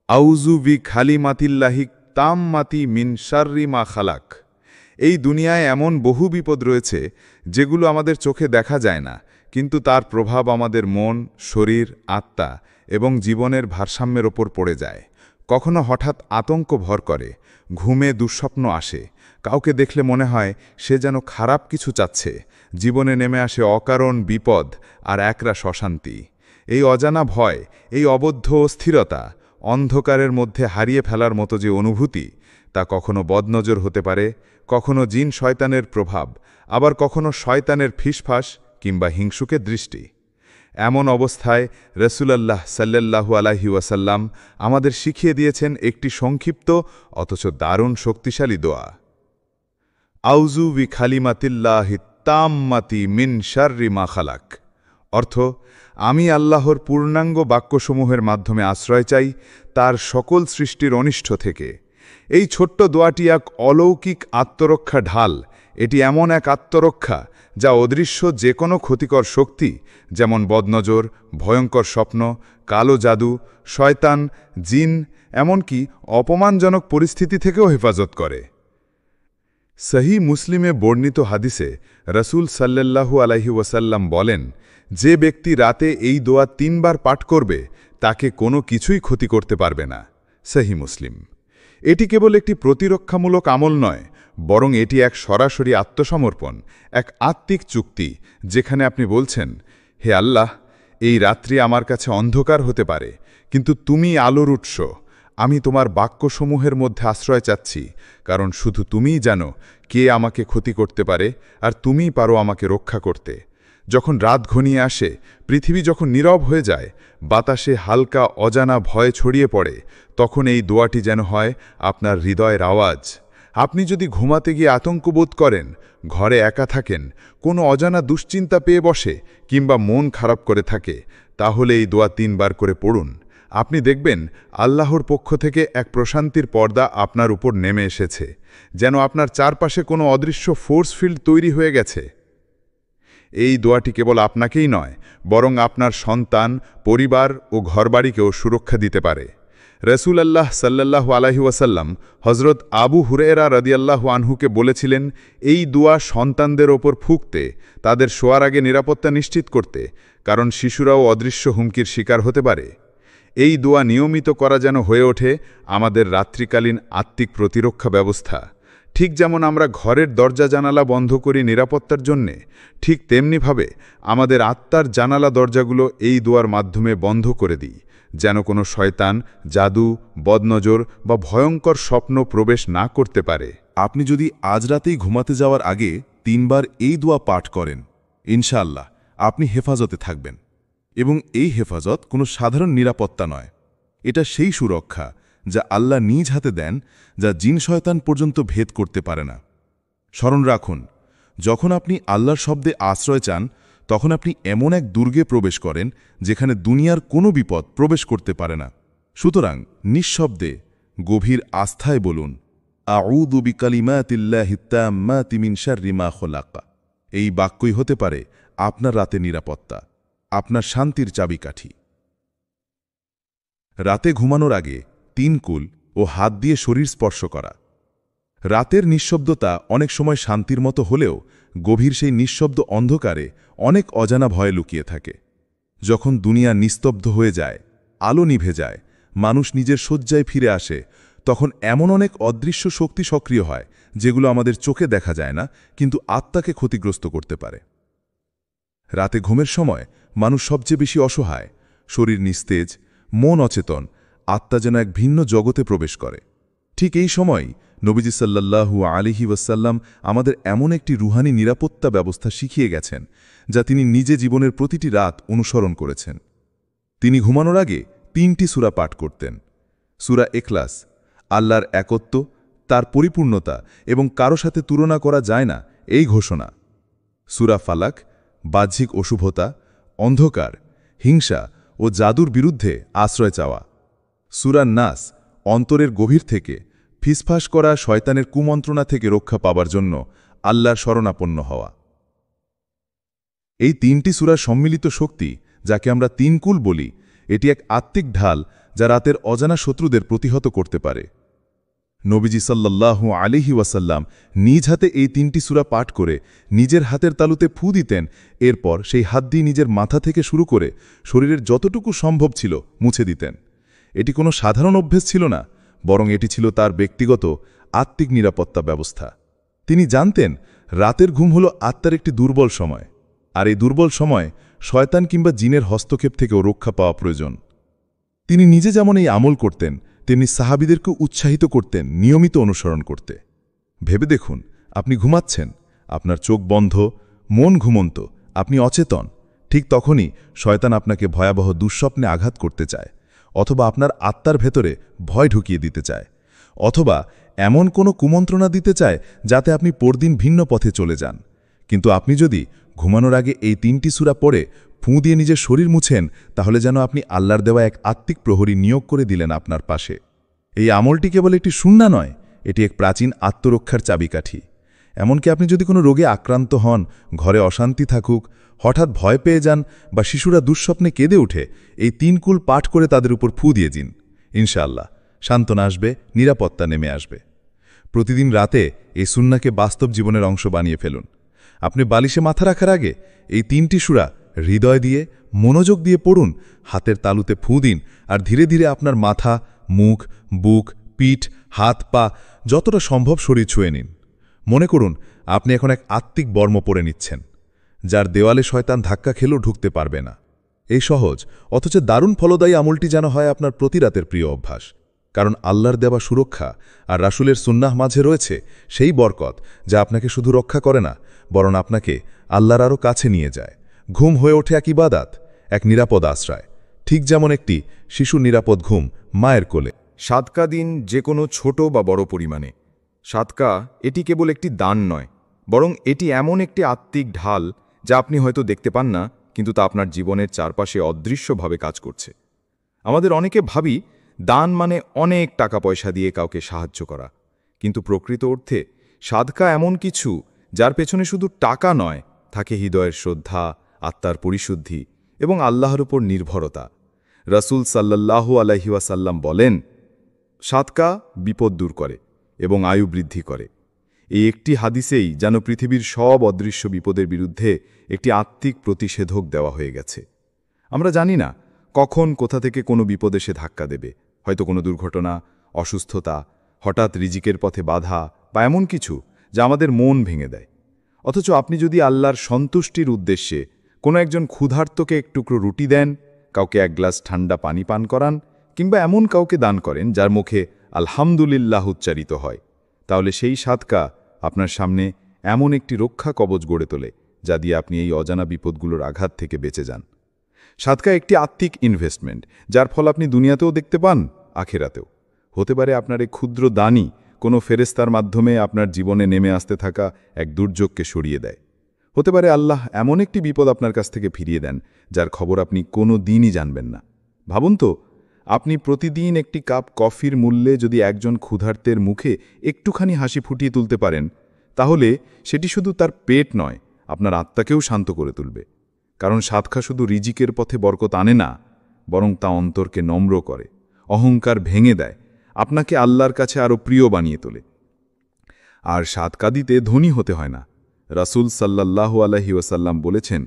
আউযু বি খালিমাতিল্লাহি তাম্মাতি মিন শাররি মা খালাক। এই দুনিয়ায় এমন বহু বিপদ রয়েছে যেগুলো আমাদের চোখে দেখা যায় না, কিন্তু তার প্রভাব আমাদের মন, শরীর, আত্মা এবং জীবনের ভারসাম্যের ওপর পড়ে যায়। কখনো হঠাৎ আতঙ্ক ভর করে, ঘুমে দুঃস্বপ্ন আসে, কাউকে দেখলে মনে হয় সে যেন খারাপ কিছু চাচ্ছে, জীবনে নেমে আসে অকারণ বিপদ আর একরাশ অশান্তি। এই অজানা ভয়, এই অবদ্ধ অস্থিরতা, অন্ধকারের মধ্যে হারিয়ে ফেলার মতো যে অনুভূতি, তা কখনো বদনজর হতে পারে, কখনো জিন শয়তানের প্রভাব, আবার কখনো শয়তানের ফিসফাস কিংবা হিংসুকের দৃষ্টি। এমন অবস্থায় রাসূলুল্লাহ সাল্লাল্লাহু আলাইহি ওয়াসাল্লাম আমাদের শিখিয়ে দিয়েছেন একটি সংক্ষিপ্ত অথচ দারুণ শক্তিশালী দোয়া। আউযু বি খালিমাতিল্লাহি তাম্মাতি মিন শাররি মা খালাক। অর্থ, আমি আল্লাহর পূর্ণাঙ্গ বাক্যসমূহের মাধ্যমে আশ্রয় চাই তার সকল সৃষ্টির অনিষ্ট থেকে। এই ছোট্ট দোয়াটি এক অলৌকিক আত্মরক্ষা ঢাল। এটি এমন এক আত্মরক্ষা যা অদৃশ্য যে কোনো ক্ষতিকর শক্তি, যেমন বদনজর, ভয়ঙ্কর স্বপ্ন, কালো জাদু, শয়তান, জিন, এমনকি অপমানজনক পরিস্থিতি থেকেও হেফাজত করে। সহিহ মুসলিমে বর্ণিত হাদিসে রাসূল সাল্লাল্লাহু আলাইহি ওয়াসাল্লাম বলেন, যে ব্যক্তি রাতে এই দোয়া 3 বার পাঠ করবে তাকে কোনো কিছুই ক্ষতি করতে পারবে না। সহিহ মুসলিম। এটি কেবল একটি প্রতিরক্ষামূলক আমল নয়, বরং এটি এক সরাসরি আত্মসমর্পণ, এক আত্মিক চুক্তি, যেখানে আপনি বলছেন, হে আল্লাহ, এই রাত্রি আমার কাছে অন্ধকার হতে পারে, কিন্তু তুমি আলোর উৎস। আমি তোমার বাক্যসমূহের মধ্যে আশ্রয় চাচ্ছি, কারণ শুধু তুমিই জানো কে আমাকে ক্ষতি করতে পারে, আর তুমিই পারো আমাকে রক্ষা করতে। যখন রাত ঘনিয়ে আসে, পৃথিবী যখন নীরব হয়ে যায়, বাতাসে হালকা অজানা ভয় ছড়িয়ে পড়ে, তখন এই দোয়াটি যেন হয় আপনার হৃদয়ের আওয়াজ। আপনি যদি ঘুমাতে গিয়ে আতঙ্কবোধ করেন, ঘরে একা থাকেন, কোনো অজানা দুশ্চিন্তা পেয়ে বসে কিংবা মন খারাপ করে থাকে, তাহলে এই দোয়া 3 বার করে পড়ুন। আপনি দেখবেন আল্লাহর পক্ষ থেকে এক প্রশান্তির পর্দা আপনার উপর নেমে এসেছে, যেন আপনার চারপাশে কোনো অদৃশ্য ফোর্স ফিল্ড তৈরি হয়ে গেছে। এই দোয়াটি কেবল আপনাকেই নয়, বরং আপনার সন্তান, পরিবার ও ঘরবাড়িকেও সুরক্ষা দিতে পারে। রাসূলুল্লাহ সাল্লাল্লাহু আলাইহি ওয়াসাল্লাম হযরত আবু হুরায়রা রাদিয়াল্লাহু আনহুকে বলেছিলেন এই দোয়া সন্তানদের ওপর ফুঁকতে, তাদের শোয়ার আগে নিরাপত্তা নিশ্চিত করতে, কারণ শিশুরাও অদৃশ্য হুমকির শিকার হতে পারে। এই দোয়া নিয়মিত করা যেন হয়ে ওঠে আমাদের রাত্রিকালীন আত্মিক প্রতিরক্ষা ব্যবস্থা। ঠিক যেমন আমরা ঘরের দরজা জানালা বন্ধ করি নিরাপত্তার জন্যে, ঠিক তেমনিভাবে আমাদের আত্মার জানালা দরজাগুলো এই দোয়ার মাধ্যমে বন্ধ করে দিই, যেন কোনো শয়তান, জাদু, বদনজর বা ভয়ঙ্কর স্বপ্ন প্রবেশ না করতে পারে। আপনি যদি আজ রাতেই ঘুমাতে যাওয়ার আগে 3 বার এই দোয়া পাঠ করেন, ইনশাআল্লাহ আপনি হেফাজতে থাকবেন। এবং এই হেফাজত কোনো সাধারণ নিরাপত্তা নয়, এটা সেই সুরক্ষা যা আল্লাহ নিজ হাতে দেন, যা জিন শয়তান পর্যন্ত ভেদ করতে পারে না। স্মরণ রাখুন, যখন আপনি আল্লাহর শব্দে আশ্রয় চান, তখন আপনি এমন এক দুর্গে প্রবেশ করেন যেখানে দুনিয়ার কোনো বিপদ প্রবেশ করতে পারে না। সুতরাং নিঃশব্দে গভীর আস্থায় বলুন, আউযু বিকালিমাতিল্লাহি তাম্মাতি মিন শাররি মা খালাক। এই বাক্যই হতে পারে আপনার রাতে নিরাপত্তা, আপনার শান্তির চাবিকাঠি। রাতে ঘুমানোর আগে 3 কুল ও হাত দিয়ে শরীর স্পর্শ করা। রাতের নিঃশব্দতা অনেক সময় শান্তির মতো হলেও গভীর সেই নিঃশব্দ অন্ধকারে অনেক অজানা ভয় লুকিয়ে থাকে। যখন দুনিয়া নিস্তব্ধ হয়ে যায়, আলো নিভে যায়, মানুষ নিজের শয্যায় ফিরে আসে, তখন এমন অনেক অদৃশ্য শক্তি সক্রিয় হয় যেগুলো আমাদের চোখে দেখা যায় না, কিন্তু আত্মাকে ক্ষতিগ্রস্ত করতে পারে। রাতে ঘুমের সময় মানুষ সবচেয়ে বেশি অসহায়, শরীর নিস্তেজ, মন অচেতন, আত্মা যেন এক ভিন্ন জগতে প্রবেশ করে। ঠিক এই সময়ই নবীজি সাল্লাল্লাহু আলাইহি ওয়াসাল্লাম আমাদের এমন একটি রুহানি নিরাপত্তা ব্যবস্থা শিখিয়ে গেছেন, যা তিনি নিজে জীবনের প্রতিটি রাত অনুসরণ করেছেন। তিনি ঘুমানোর আগে 3টি সূরা পাঠ করতেন। সূরা ইখলাস, আল্লাহর একত্ব, তার পরিপূর্ণতা এবং কারো সাথে তুলনা করা যায় না এই ঘোষণা। সূরা ফালাক, বাহ্যিক অশুভতা, অন্ধকার, হিংসা ও জাদুর বিরুদ্ধে আশ্রয় চাওয়া। সূরা নাস অন্তরের গভীর থেকে ফিসফাস করা শয়তানের কুমন্ত্রণা থেকে রক্ষা পাবার জন্য আল্লাহর শরণাপন্ন হওয়া। এই 3টি সূরার সম্মিলিত শক্তি, যাকে আমরা 3 কুল বলি, এটি এক আত্মিক ঢাল যা রাতের অজানা শত্রুদের প্রতিহত করতে পারে। নবীজি সাল্লাল্লাহু আলাইহি ওয়াসাল্লাম নিজ হাতে এই 3টি সূরা পাঠ করে নিজের হাতের তালুতে ফু দিতেন, এরপর সেই হাত দিয়ে নিজের মাথা থেকে শুরু করে শরীরের যতটুকু সম্ভব ছিল মুছে দিতেন। এটি কোনো সাধারণ অভ্যেস ছিল না, বরং এটি ছিল তার ব্যক্তিগত আত্মিক নিরাপত্তা ব্যবস্থা। তিনি জানতেন রাতের ঘুম হল আত্মার একটি দুর্বল সময়, আর এই দুর্বল সময় শয়তান কিংবা জিনের হস্তক্ষেপ থেকেও রক্ষা পাওয়া প্রয়োজন। তিনি নিজে যেমন এই আমল করতেন, তেমনি সাহাবীদেরকে উৎসাহিত করতেন নিয়মিত অনুসরণ করতে। ভেবে দেখুন, আপনি ঘুমাচ্ছেন, আপনার চোখ বন্ধ, মন ঘুমন্ত, আপনি অচেতন। ঠিক তখনই শয়তান আপনাকে ভয়াবহ দুঃস্বপ্নে আঘাত করতে চায়, অথবা আপনার আত্মার ভেতরে ভয় ঢুকিয়ে দিতে চায়, অথবা এমন কোনো কুমন্ত্রণা দিতে চায় যাতে আপনি পরদিন ভিন্ন পথে চলে যান। কিন্তু আপনি যদি ঘুমানোর আগে এই 3টি সূরা পড়ে ফুঁ দিয়ে নিজের শরীর মুছেন, তাহলে যেন আপনি আল্লাহর দেওয়া এক আত্মিক প্রহরী নিয়োগ করে দিলেন আপনার পাশে। এই আমলটি কেবল একটি সুন্নাহ নয়, এটি এক প্রাচীন আত্মরক্ষার চাবিকাঠি। এমনকি আপনি যদি কোনো রোগে আক্রান্ত হন, ঘরে অশান্তি থাকুক, হঠাৎ ভয় পেয়ে যান বা শিশুরা দুঃস্বপ্নে কেঁদে উঠে, এই 3 কুল পাঠ করে তাদের উপর ফু দিয়ে দিন। ইনশাআল্লাহ সান্ত্বনা আসবে, নিরাপত্তা নেমে আসবে। প্রতিদিন রাতে এই সুন্নাহকে বাস্তব জীবনের অংশ বানিয়ে ফেলুন। আপনি বালিশে মাথা রাখার আগে এই 3টি সূরা হৃদয় দিয়ে, মনোযোগ দিয়ে পড়ুন, হাতের তালুতে ফু দিন, আর ধীরে ধীরে আপনার মাথা, মুখ, বুক, পিঠ, হাত, পা যতটা সম্ভব শরীর ছুঁয়ে নিন। মনে করুন আপনি এখন এক আত্মিক বর্ম পরে নিচ্ছেন, যার দেওয়ালে শয়তান ধাক্কা খেলেও ঢুকতে পারবে না। এই সহজ অথচ দারুণ ফলদায়ী আমলটি যেন হয় আপনার প্রতি রাতের প্রিয় অভ্যাস। কারণ আল্লাহর দেওয়া সুরক্ষা আর রাসূলের সুন্নাহ মাঝে রয়েছে সেই বরকত, যা আপনাকে শুধু রক্ষা করে না, বরং আপনাকে আল্লাহর আরও কাছে নিয়ে যায়। ঘুম হয়ে ওঠে এক ইবাদত, এক নিরাপদ আশ্রয়, ঠিক যেমন একটি শিশু নিরাপদ ঘুম মায়ের কোলে। সাদকা দিন যে কোনো ছোট বা বড় পরিমাণে। সাদকা এটি কেবল একটি দান নয়, বরং এটি এমন একটি আত্মিক ঢাল যা আপনি হয়তো দেখতে পান না, কিন্তু তা আপনার জীবনের চারপাশে অদৃশ্যভাবে কাজ করছে। আমাদের অনেকে ভাবি দান মানে অনেক টাকা পয়সা দিয়ে কাউকে সাহায্য করা, কিন্তু প্রকৃত অর্থে সাদকা এমন কিছু যার পেছনে শুধু টাকা নয়, থাকে হৃদয়ের শ্রদ্ধা, আত্মার পরিশুদ্ধি এবং আল্লাহর উপর নির্ভরতা। রাসূল সাল্লাল্লাহু আলাইহি ওয়াসাল্লাম বলেন, সাদকা বিপদ দূর করে এবং আয়ু বৃদ্ধি করে। এই একটি হাদিসেই যেন পৃথিবীর সব অদৃশ্য বিপদের বিরুদ্ধে একটি আত্মিক প্রতিষেধক দেওয়া হয়ে গেছে। আমরা জানি না কখন কোথা থেকে কোনো বিপদ এসে ধাক্কা দেবে, হয়তো কোনো দুর্ঘটনা, অসুস্থতা, হঠাৎ রিজিকের পথে বাধা বা এমন কিছু যা আমাদের মন ভেঙে দেয়। অথচ আপনি যদি আল্লাহর সন্তুষ্টির উদ্দেশ্যে কোনো একজন ক্ষুধার্তকে এক টুকরো রুটি দেন, কাউকে এক গ্লাস ঠান্ডা পানি পান করান, কিংবা এমন কাউকে দান করেন যার মুখে আলহামদুলিল্লাহ উচ্চারিত হয়, তাহলে সেই সাদকা আপনার সামনে এমন একটি রক্ষা কবচ গড়ে তোলে যা দিয়ে আপনি এই অজানা বিপদগুলোর আঘাত থেকে বেঁচে যান। সাদকা একটি আত্মিক ইনভেস্টমেন্ট, যার ফল আপনি দুনিয়াতেও দেখতে পান, আখিরাতেও। হতে পারে আপনার এই ক্ষুদ্র দানই কোনো ফেরেশতার মাধ্যমে আপনার জীবনে নেমে আসতে থাকা এক দুর্যোগকে সরিয়ে দেয়। হতে পারে আল্লাহ এমন একটি বিপদ আপনার কাছ থেকে ফিরিয়ে দেন যার খবর আপনি কোনো দিনই জানবেন না। ভাবুন তো, আপনি প্রতিদিন একটি কাপ কফির মূল্যে যদি একজন ক্ষুধার্তের মুখে একটুখানি হাসি ফুটিয়ে তুলতে পারেন, তাহলে সেটি শুধু তার পেট নয়, আপনার আত্মাকেও শান্ত করে তুলবে। কারণ সাদকা শুধু রিজিকের পথে বরকত আনে না, বরং তা অন্তরকে নম্র করে, অহংকার ভেঙে দেয়, আপনাকে আল্লাহর কাছে আরও প্রিয় বানিয়ে তোলে। আর সাদকা দিতে ধনী হতে হয় না। রাসূল সাল্লাল্লাহু আলাইহি ওয়াসাল্লাম বলেছেন,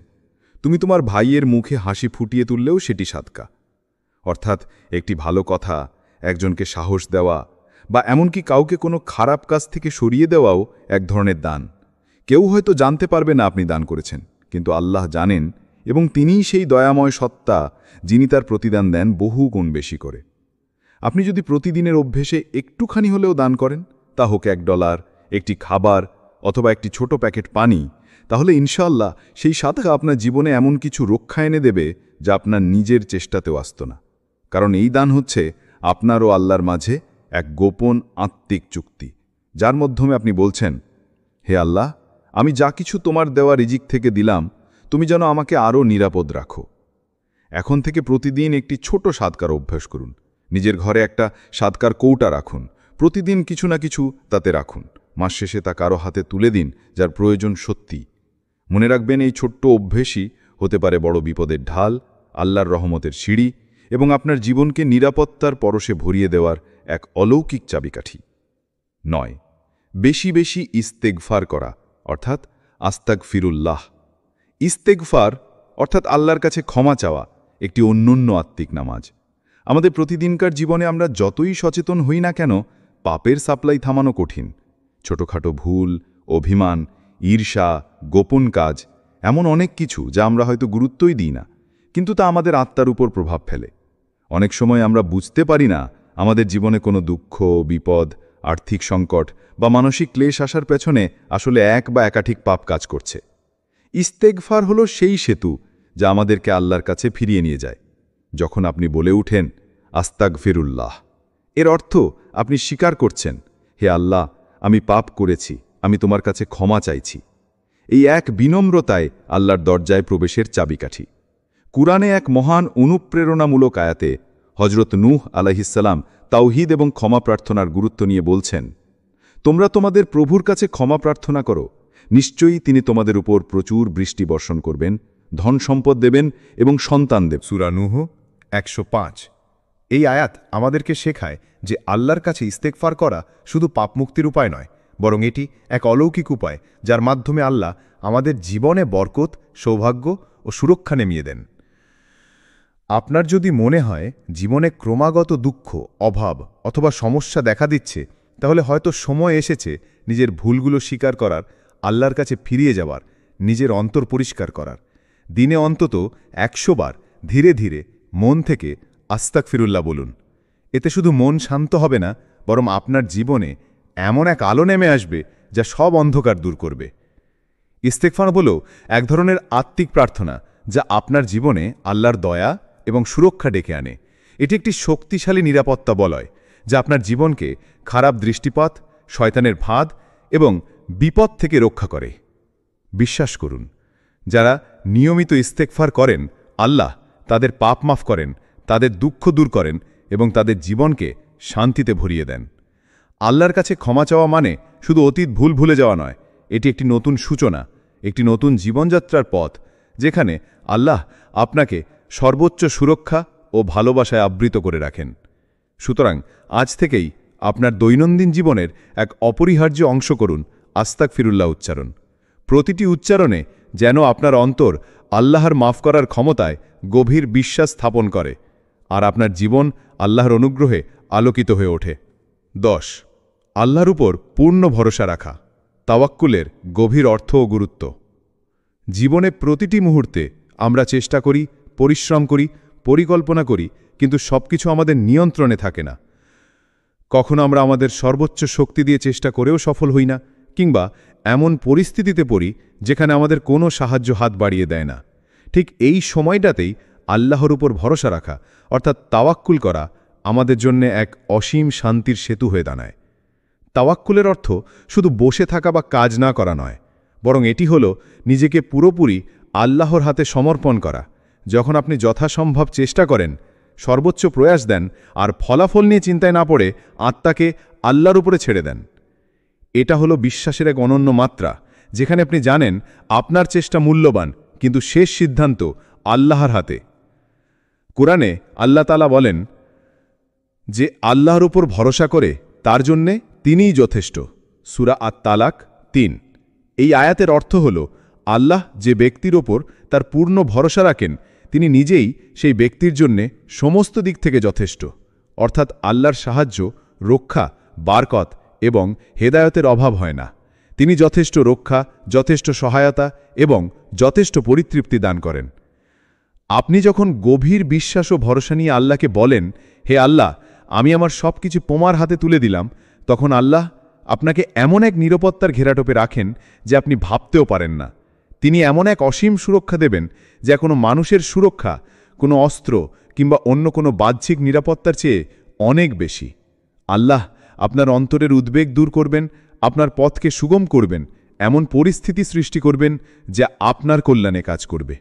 তুমি তোমার ভাইয়ের মুখে হাসি ফুটিয়ে তুললেও সেটি সাদকা। অর্থাৎ একটি ভালো কথা, একজনকে সাহস দেওয়া বা এমনকি কাউকে কোনো খারাপ কাজ থেকে সরিয়ে দেওয়াও এক ধরনের দান। কেউ হয়তো জানতে পারবে না আপনি দান করেছেন, কিন্তু আল্লাহ জানেন, এবং তিনিই সেই দয়াময় সত্তা যিনি তার প্রতিদান দেন বহু গুণ বেশি করে। আপনি যদি প্রতিদিনের অভ্যেসে একটুখানি হলেও দান করেন, তা হোক $1, একটি খাবার অথবা একটি ছোট প্যাকেট পানি, তাহলে ইনশাআল্লাহ সেই সাদকা আপনার জীবনে এমন কিছু রক্ষা এনে দেবে যা আপনার নিজের চেষ্টাতেও আসত না। কারণ এই দান হচ্ছে আপনার ও আল্লাহর মাঝে এক গোপন আত্মিক চুক্তি, যার মাধ্যমে আপনি বলছেন, হে আল্লাহ, আমি যা কিছু তোমার দেওয়া রিজিক থেকে দিলাম, তুমি যেন আমাকে আরও নিরাপদ রাখো। এখন থেকে প্রতিদিন একটি ছোট সাদকার অভ্যাস করুন। নিজের ঘরে একটা সাদকার কৌটা রাখুন, প্রতিদিন কিছু না কিছু তাতে রাখুন। মাস শেষে তা কারো হাতে তুলে দিন যার প্রয়োজন সত্যি। মনে রাখবেন, এই ছোট্ট অভ্যেসই হতে পারে বড় বিপদের ঢাল, আল্লাহর রহমতের সিঁড়ি এবং আপনার জীবনকে নিরাপত্তার পরশে ভরিয়ে দেওয়ার এক অলৌকিক চাবিকাঠি। 9. বেশি বেশি ইস্তেগফার করা, অর্থাৎ আস্তাগফিরুল্লাহ। ইস্তেগফার অর্থাৎ আল্লাহর কাছে ক্ষমা চাওয়া একটি অনন্য আত্মিক নামাজ। আমাদের প্রতিদিনকার জীবনে আমরা যতই সচেতন হই না কেন, পাপের সাপ্লাই থামানো কঠিন। ছোটখাটো ভুল, অভিমান, ঈর্ষা, গোপন কাজ, এমন অনেক কিছু যা আমরা হয়তো গুরুত্বই দিই না, কিন্তু তা আমাদের আত্মার উপর প্রভাব ফেলে। অনেক সময় আমরা বুঝতে পারি না আমাদের জীবনে কোনো দুঃখ, বিপদ, আর্থিক সংকট বা মানসিক ক্লেশ আসার পেছনে আসলে এক বা একাধিক পাপ কাজ করছে। ইস্তেগফার হলো সেই সেতু যা আমাদেরকে আল্লাহর কাছে ফিরিয়ে নিয়ে যায়। যখন আপনি বলে উঠেন আস্তাগফিরুল্লাহ, এর অর্থ আপনি স্বীকার করছেন, হে আল্লাহ, আমি পাপ করেছি, আমি তোমার কাছে ক্ষমা চাইছি। এই এক বিনম্রতায় আল্লাহর দরজায় প্রবেশের চাবিকাঠি। কুরআনে এক মহান অনুপ্রেরণামূলক আয়াতে হজরত নূহ আলাইহিসসালাম তাওহীদ এবং ক্ষমা প্রার্থনার গুরুত্ব নিয়ে বলছেন, তোমরা তোমাদের প্রভুর কাছে ক্ষমা প্রার্থনা করো, নিশ্চয়ই তিনি তোমাদের উপর প্রচুর বৃষ্টি বর্ষণ করবেন, ধন সম্পদ দেবেন এবং সন্তান দেব। সূরা নূহ 105। এই আয়াত আমাদেরকে শেখায় যে আল্লাহর কাছে ইস্তেগফার করা শুধু পাপমুক্তির উপায় নয়, বরং এটি এক অলৌকিক উপায় যার মাধ্যমে আল্লাহ আমাদের জীবনে বরকত, সৌভাগ্য ও সুরক্ষা নেমিয়ে দেন। আপনার যদি মনে হয় জীবনে ক্রমাগত দুঃখ, অভাব অথবা সমস্যা দেখা দিচ্ছে, তাহলে হয়তো সময় এসেছে নিজের ভুলগুলো স্বীকার করার, আল্লাহর কাছে ফিরিয়ে যাওয়ার, নিজের অন্তর পরিষ্কার করার। দিনে অন্তত 100 বার ধীরে ধীরে মন থেকে আস্তাগফিরুল্লাহ বলুন। এতে শুধু মন শান্ত হবে না, বরং আপনার জীবনে এমন এক আলো নেমে আসবে যা সব অন্ধকার দূর করবে। ইস্তেগফার হলো এক ধরনের আত্মিক প্রার্থনা যা আপনার জীবনে আল্লাহর দয়া এবং সুরক্ষা ডেকে আনে। এটি একটি শক্তিশালী নিরাপত্তা বলয় যা আপনার জীবনকে খারাপ দৃষ্টিপাত, শয়তানের ফাঁদ এবং বিপদ থেকে রক্ষা করে। বিশ্বাস করুন, যারা নিয়মিত ইস্তেগফার করেন, আল্লাহ তাদের পাপ মাফ করেন, তাদের দুঃখ দূর করেন এবং তাদের জীবনকে শান্তিতে ভরিয়ে দেন। আল্লাহর কাছে ক্ষমা চাওয়া মানে শুধু অতীত ভুল ভুলে যাওয়া নয়, এটি একটি নতুন সূচনা, একটি নতুন জীবনযাত্রার পথ যেখানে আল্লাহ আপনাকে সর্বোচ্চ সুরক্ষা ও ভালোবাসায় আবৃত করে রাখেন। সুতরাং আজ থেকেই আপনার দৈনন্দিন জীবনের এক অপরিহার্য অংশ করুন আস্তাগফিরুল্লাহ উচ্চারণ। প্রতিটি উচ্চারণে যেন আপনার অন্তর আল্লাহর মাফ করার ক্ষমতায় গভীর বিশ্বাস স্থাপন করে, আর আপনার জীবন আল্লাহর অনুগ্রহে আলোকিত হয়ে ওঠে। 10. আল্লাহর উপর পূর্ণ ভরসা রাখা, তাওয়াক্কুলের গভীর অর্থ ও গুরুত্ব। জীবনে প্রতিটি মুহূর্তে আমরা চেষ্টা করি, পরিশ্রম করি, পরিকল্পনা করি, কিন্তু সবকিছু আমাদের নিয়ন্ত্রণে থাকে না। কখনো আমরা আমাদের সর্বোচ্চ শক্তি দিয়ে চেষ্টা করেও সফল হই না, কিংবা এমন পরিস্থিতিতে পড়ি যেখানে আমাদের কোনো সাহায্য হাত বাড়িয়ে দেয় না। ঠিক এই সময়টাতেই আল্লাহর উপর ভরসা রাখা অর্থাৎ তাওয়াক্কুল করা আমাদের জন্য এক অসীম শান্তির সেতু হয়ে দাঁড়ায়। তাওয়াক্কুলের অর্থ শুধু বসে থাকা বা কাজ না করা নয়, বরং এটি হল নিজেকে পুরোপুরি আল্লাহর হাতে সমর্পণ করা। যখন আপনি যথাসম্ভব চেষ্টা করেন, সর্বোচ্চ প্রয়াস দেন আর ফলাফল নিয়ে চিন্তায় না পড়ে আত্মাকে আল্লাহর উপরে ছেড়ে দেন, এটা হলো বিশ্বাসের এক অনন্য মাত্রা, যেখানে আপনি জানেন আপনার চেষ্টা মূল্যবান, কিন্তু শেষ সিদ্ধান্ত আল্লাহর হাতে। কুরআনে আল্লাহ তাআলা বলেন যে আল্লাহর উপর ভরসা করে তার জন্যে তিনিই যথেষ্ট। সূরা আত-তালাক 3। এই আয়াতের অর্থ হল আল্লাহ যে ব্যক্তির ওপর তার পূর্ণ ভরসা রাখেন, তিনি নিজেই সেই ব্যক্তির জন্যে সমস্ত দিক থেকে যথেষ্ট। অর্থাৎ আল্লাহর সাহায্য, রক্ষা, বারকত এবং হেদায়তের অভাব হয় না। তিনি যথেষ্ট রক্ষা, যথেষ্ট সহায়তা এবং যথেষ্ট পরিতৃপ্তি দান করেন। আপনি যখন গভীর বিশ্বাস ও ভরসা নিয়ে আল্লাহকে বলেন, হে আল্লাহ, আমি আমার সব কিছু তোমার হাতে তুলে দিলাম, তখন আল্লাহ আপনাকে এমন এক নিরাপত্তার ঘেরাটোপে রাখেন যে আপনি ভাবতেও পারেন না। তিনি এমন এক অসীম সুরক্ষা দেবেন যা কোনো মানুষের সুরক্ষা, কোনো অস্ত্র কিংবা অন্য কোনো বাহ্যিক নিরাপত্তার চেয়ে অনেক বেশি। আল্লাহ আপনার অন্তরের উদ্বেগ দূর করবেন, আপনার পথকে সুগম করবেন এমন পরিস্থিতি সৃষ্টি করবেন যা আপনার কল্যাণে কাজ করবে।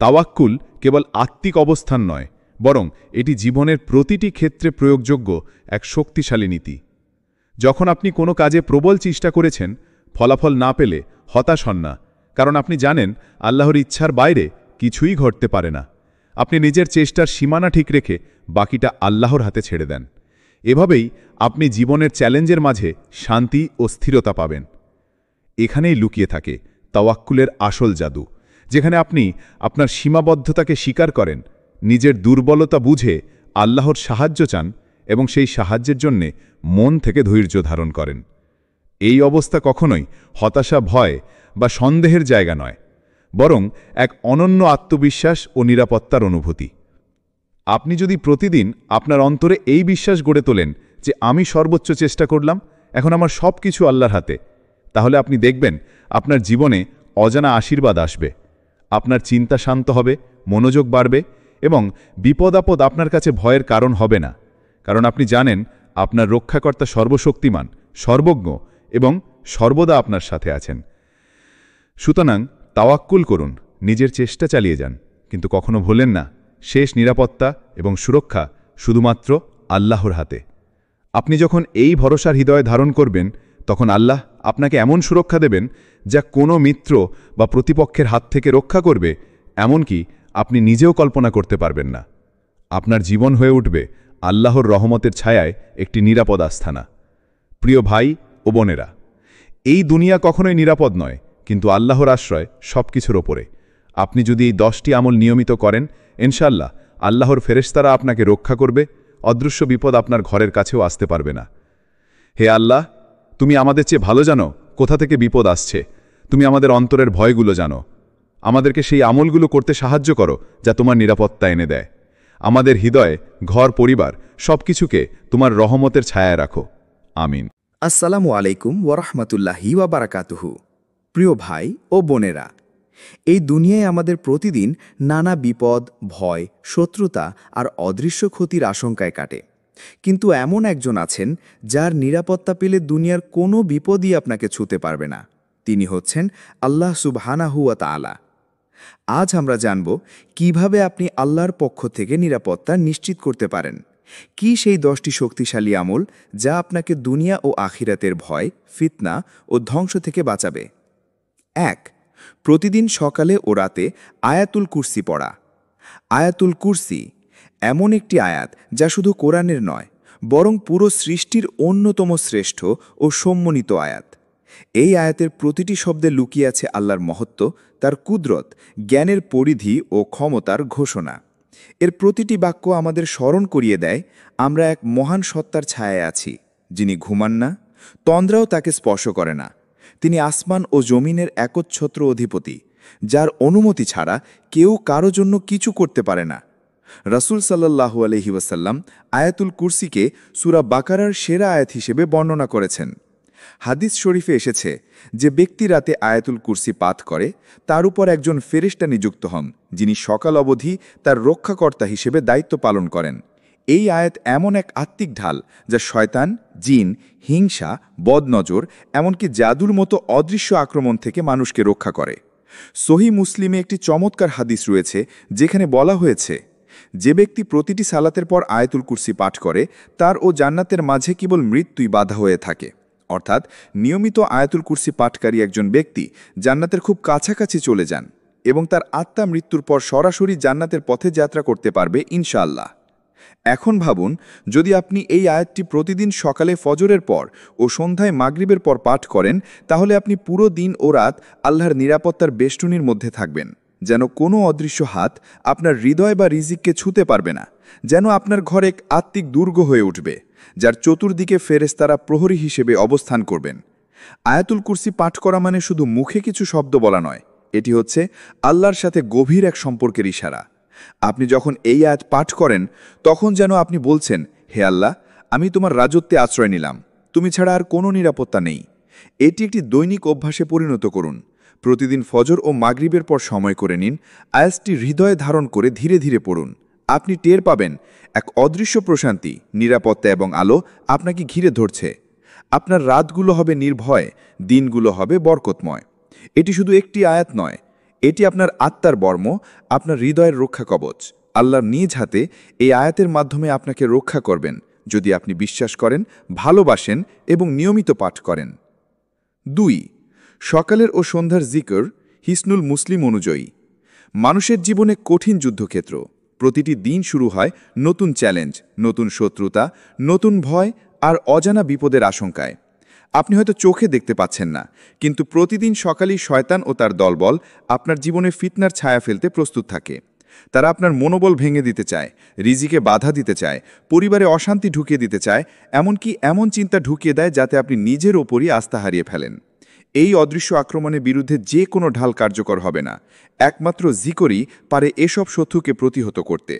তাওয়াক্কুল কেবল আত্মিক অবস্থান নয়, বরং এটি জীবনের প্রতিটি ক্ষেত্রে প্রয়োগযোগ্য এক শক্তিশালী নীতি। যখন আপনি কোনো কাজে প্রবল চেষ্টা করেছেন, ফলাফল না পেলে হতাশ হন না, কারণ আপনি জানেন আল্লাহর ইচ্ছার বাইরে কিছুই ঘটতে পারে না। আপনি নিজের চেষ্টার সীমানা ঠিক রেখে বাকিটা আল্লাহর হাতে ছেড়ে দেন। এভাবেই আপনি জীবনের চ্যালেঞ্জের মাঝে শান্তি ও স্থিরতা পাবেন। এখানেই লুকিয়ে থাকে তাওয়াক্কুলের আসল জাদু, যেখানে আপনি আপনার সীমাবদ্ধতাকে স্বীকার করেন, নিজের দুর্বলতা বুঝে আল্লাহর সাহায্য চান এবং সেই সাহায্যের জন্যে মন থেকে ধৈর্য ধারণ করেন। এই অবস্থা কখনোই হতাশা, ভয় বা সন্দেহের জায়গা নয়, বরং এক অনন্য আত্মবিশ্বাস ও নিরাপত্তার অনুভূতি। আপনি যদি প্রতিদিন আপনার অন্তরে এই বিশ্বাস গড়ে তোলেন যে আমি সর্বোচ্চ চেষ্টা করলাম, এখন আমার সব কিছু আল্লাহর হাতে, তাহলে আপনি দেখবেন আপনার জীবনে অজানা আশীর্বাদ আসবে। আপনার চিন্তা শান্ত হবে, মনোযোগ বাড়বে এবং বিপদ আপদ আপনার কাছে ভয়ের কারণ হবে না, কারণ আপনি জানেন আপনার রক্ষাকর্তা সর্বশক্তিমান, সর্বজ্ঞ এবং সর্বদা আপনার সাথে আছেন। সুতরাং তাওয়াক্কুল করুন, নিজের চেষ্টা চালিয়ে যান, কিন্তু কখনো ভুলেন না শেষ নিরাপত্তা এবং সুরক্ষা শুধুমাত্র আল্লাহর হাতে। আপনি যখন এই ভরসার হৃদয় ধারণ করবেন, তখন আল্লাহ আপনাকে এমন সুরক্ষা দেবেন যা কোনো মিত্র বা প্রতিপক্ষের হাত থেকে রক্ষা করবে, এমনকি আপনি নিজেও কল্পনা করতে পারবেন না। আপনার জীবন হয়ে উঠবে আল্লাহর রহমতের ছায়ায় একটি নিরাপদ আস্থানা। প্রিয় ভাই ও বোনেরা, এই দুনিয়া কখনোই নিরাপদ নয়, কিন্তু আল্লাহর আশ্রয় সব কিছুর ওপরে। আপনি যদি এই 10টি আমল নিয়মিত করেন, ইনশাআল্লাহ আল্লাহর ফেরেশতারা আপনাকে রক্ষা করবে, অদৃশ্য বিপদ আপনার ঘরের কাছেও আসতে পারবে না। হে আল্লাহ, তুমি আমাদের চেয়ে ভালো জানো কোথা থেকে বিপদ আসছে। তুমি আমাদের অন্তরের ভয়গুলো জানো। আমাদেরকে সেই আমলগুলো করতে সাহায্য করো যা তোমার নিরাপত্তা এনে দেয়। আমাদের হৃদয়ে, ঘর, পরিবার সবকিছুকে তোমার রহমতের ছায়ায় রাখো। আমিন। আসসালামু আলাইকুম ওয়ারহমাতুল্লাহি ওয়াবারাকাতুহু। প্রিয় ভাই ও বোনেরা, এই দুনিয়ায় আমাদের প্রতিদিন নানা বিপদ, ভয়, শত্রুতা আর অদৃশ্য ক্ষতির আশঙ্কায় কাটে। কিন্তু এমন একজন আছেন যার নিরাপত্তা পেলে দুনিয়ার কোনো বিপদই আপনাকে ছুঁতে পারবে না। তিনি হচ্ছেন আল্লাহ সুবহানাহু ওয়া তাআলা। আজ আমরা জানব কিভাবে আপনি আল্লাহর পক্ষ থেকে নিরাপত্তা নিশ্চিত করতে পারেন। কি সেই 10টি শক্তিশালী আমল যা আপনাকে দুনিয়া ও আখিরাতের ভয়, ফিতনা ও ধ্বংস থেকে বাঁচাবে। 1. প্রতিদিন সকালে ও রাতে আয়াতুল কুরসি পড়া। আয়াতুল কুরসি এমন একটি আয়াত যা শুধু কোরআনের নয়, বরং পুরো সৃষ্টির অন্যতম শ্রেষ্ঠ ও সম্মানিত আয়াত। এই আয়াতের প্রতিটি শব্দে লুকিয়ে আছে আল্লাহর মহত্ব, তার কুদরত, জ্ঞানের পরিধি ও ক্ষমতার ঘোষণা। এর প্রতিটি বাক্য আমাদের স্মরণ করিয়ে দেয় আমরা এক মহান সত্তার ছায়ায় আছি, যিনি ঘুমান না, তন্দ্রাও তাকে স্পর্শ করে না। তিনি আসমান ও জমিনের একচ্ছত্র অধিপতি, যার অনুমতি ছাড়া কেউ কারো জন্য কিছু করতে পারে না। রাসূল সাল্লাল্লাহু আলাইহি ওয়াসাল্লাম আয়াতুল কুরসিকে সূরা বাকারার সেরা আয়াত হিসেবে বর্ণনা করেছেন। হাদিস শরীফে এসেছে যে ব্যক্তি রাতে আয়াতুল কুরসি পাঠ করে তার উপর একজন ফেরেশতা নিযুক্ত হন, যিনি সকাল অবধি তার রক্ষাকর্তা হিসেবে দায়িত্ব পালন করেন। এই আয়াত এমন এক আত্মিক ঢাল যা শয়তান, জিন, হিংসা, বদনজর, এমনকি জাদুর মতো অদৃশ্য আক্রমণ থেকে মানুষকে রক্ষা করে। সহিহ মুসলিমে একটি চমৎকার হাদিস রয়েছে যেখানে বলা হয়েছে, যে ব্যক্তি প্রতিটি সালাতের পর আয়াতুল কুরসি পাঠ করে তার ও জান্নাতের মাঝে কেবল মৃত্যুই বাধা হয়ে থাকে। অর্থাৎ নিয়মিত আয়াতুল কুরসি পাঠকারী একজন ব্যক্তি জান্নাতের খুব কাছাকাছি চলে যান এবং তার আত্মা মৃত্যুর পর সরাসরি জান্নাতের পথে যাত্রা করতে পারবে ইনশাআল্লাহ। এখন ভাবুন, যদি আপনি এই আয়াতটি প্রতিদিন সকালে ফজরের পর ও সন্ধ্যায় মাগরিবের পর পাঠ করেন, তাহলে আপনি পুরো দিন ও রাত আল্লাহর নিরাপত্তার বেষ্টনীর মধ্যে থাকবেন। যেন কোনো অদৃশ্য হাত আপনার হৃদয় বা রিজিককে ছুঁতে পারবে না। যেন আপনার ঘর এক আত্মিক দুর্গ হয়ে উঠবে, যার চতুর্দিকে ফেরেশতারা প্রহরী হিসেবে অবস্থান করবেন। আয়াতুল কুরসি পাঠ করা মানে শুধু মুখে কিছু শব্দ বলা নয়, এটি হচ্ছে আল্লাহর সাথে গভীর এক সম্পর্কের ইশারা। আপনি যখন এই আয়াত পাঠ করেন, তখন যেন আপনি বলছেন, হে আল্লাহ, আমি তোমার রাজত্বে আশ্রয় নিলাম, তুমি ছাড়া আর কোনো নিরাপত্তা নেই। এটি একটি দৈনিক অভ্যাসে পরিণত করুন। প্রতিদিন ফজর ও মাগরিবের পর সময় করে নিন, আয়াতটি হৃদয়ে ধারণ করে ধীরে ধীরে পড়ুন। আপনি টের পাবেন এক অদৃশ্য প্রশান্তি, নিরাপত্তা এবং আলো আপনাকে ঘিরে ধরছে। আপনার রাতগুলো হবে নির্ভয়, দিনগুলো হবে বরকতময়। এটি শুধু একটি আয়াত নয়, এটি আপনার আত্মার বর্ম, আপনার হৃদয়ের রক্ষা কবচ। আল্লাহর নিজ হাতে এই আয়াতের মাধ্যমে আপনাকে রক্ষা করবেন, যদি আপনি বিশ্বাস করেন, ভালোবাসেন এবং নিয়মিত পাঠ করেন। 2. সকালের ও সন্ধ্যার জিকর, হিসনুল মুসলিম অনুযায়ী। মানুষের জীবনে কঠিন যুদ্ধক্ষেত্র। প্রতিটি দিন শুরু হয় নতুন চ্যালেঞ্জ, নতুন শত্রুতা, নতুন ভয় আর অজানা বিপদের আশঙ্কায়। আপনি হয়তো চোখে দেখতে পাচ্ছেন না, কিন্তু প্রতিদিন সকালেই শয়তান ও তার দলবল আপনার জীবনে ফিতনার ছায়া ফেলতে প্রস্তুত থাকে। তারা আপনার মনোবল ভেঙে দিতে চায়, রিজিকে বাধা দিতে চায়, পরিবারে অশান্তি ঢুকিয়ে দিতে চায়, এমনকি এমন চিন্তা ঢুকিয়ে দেয় যাতে আপনি নিজের ওপরই আস্থা হারিয়ে ফেলেন। এই অদৃশ্য আক্রমণের বিরুদ্ধে যে কোনো ঢাল কার্যকর হবে না। একমাত্র জিকরই পারে এসব শত্রুকে প্রতিহত করতে।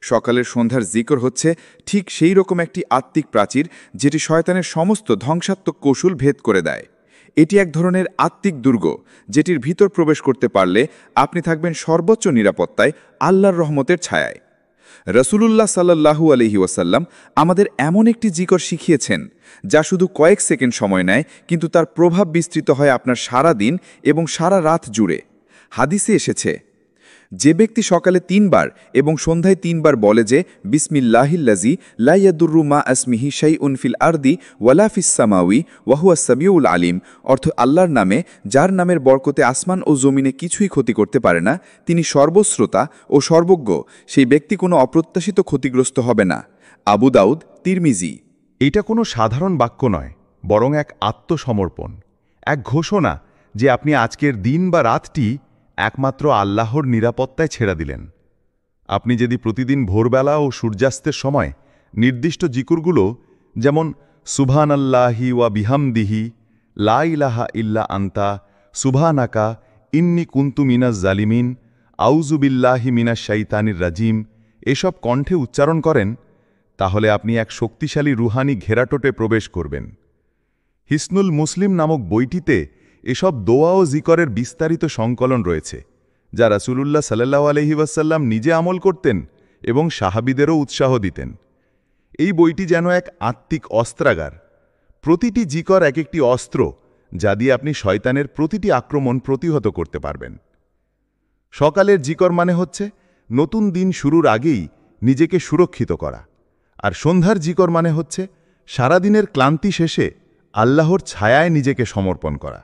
সকালের সন্ধ্যার জিকর হচ্ছে ঠিক সেই রকম একটি আত্মিক প্রাচীর, যেটি শয়তানের সমস্ত ধ্বংসাত্মক কৌশল ভেদ করে দেয়। এটি এক ধরনের আত্মিক দুর্গ, যেটির ভিতর প্রবেশ করতে পারলে আপনি থাকবেন সর্বোচ্চ নিরাপত্তায়, আল্লাহর রহমতের ছায়ায়। রসুলুল্লাহ সাল্লাল্লাহু আলাইহি ওয়াসাল্লাম আমাদের এমন একটি জিকর শিখিয়েছেন, যা শুধু কয়েক সেকেন্ড সময় নেয়, কিন্তু তার প্রভাব বিস্তৃত হয় আপনার সারা দিন এবং সারা রাত জুড়ে। হাদিসে এসেছে, যে ব্যক্তি সকালে 3 বার এবং সন্ধ্যায় 3 বার বলে যে বিসমিল্লাহিল্লাজি লা ইয়াদুররু মা আসমিহি শাইউন ফিল আরদি ওয়ালা ফিস সামাওয়ি ওয়া হুয়াস সামিউল আলিম, অর্থ আল্লাহর নামে, যার নামের বরকতে আসমান ও জমিনে কিছুই ক্ষতি করতে পারে না, তিনি সর্বশ্রোতা ও সর্বজ্ঞ, সেই ব্যক্তি কোনো অপ্রত্যাশিত ক্ষতিগ্রস্ত হবে না। আবু দাউদ, তিরমিজি। এটা কোনো সাধারণ বাক্য নয়, বরং এক আত্মসমর্পণ, এক ঘোষণা যে আপনি আজকের দিন বা রাতটি একমাত্র আল্লাহর নিরাপত্তায় ছেড়ে দিলেন। আপনি যদি প্রতিদিন ভোরবেলা ও সূর্যাস্তের সময় নির্দিষ্ট জিকুরগুলো, যেমন সুবহানাল্লাহি ওয়া বিহামদিহি, লা ইলাহা ইল্লা আনতা, সুবহানাকা ইন্নী কুনতু মিনাজ জালিমিন, আউযু বিল্লাহি মিনাশ শাইতানির রাজিম, এসব কণ্ঠে উচ্চারণ করেন, তাহলে আপনি এক শক্তিশালী রুহানি ঘেরাটোটে প্রবেশ করবেন। হিসনুল মুসলিম নামক বইটিতে এসব দোয়া ও জিকরের বিস্তারিত সংকলন রয়েছে, যা রাসূলুল্লাহ সাল্লাল্লাহু আলাইহি ওয়াসাল্লাম নিজে আমল করতেন এবং সাহাবীদেরও উৎসাহ দিতেন। এই বইটি যেন এক আত্মিক অস্ত্রাগার। প্রতিটি জিকর এক একটি অস্ত্র, যা দিয়ে আপনি শয়তানের প্রতিটি আক্রমণ প্রতিহত করতে পারবেন। সকালের জিকর মানে হচ্ছে নতুন দিন শুরুর আগেই নিজেকে সুরক্ষিত করা, আর সন্ধ্যার জিকর মানে হচ্ছে সারাদিনের ক্লান্তি শেষে আল্লাহর ছায়ায় নিজেকে সমর্পণ করা।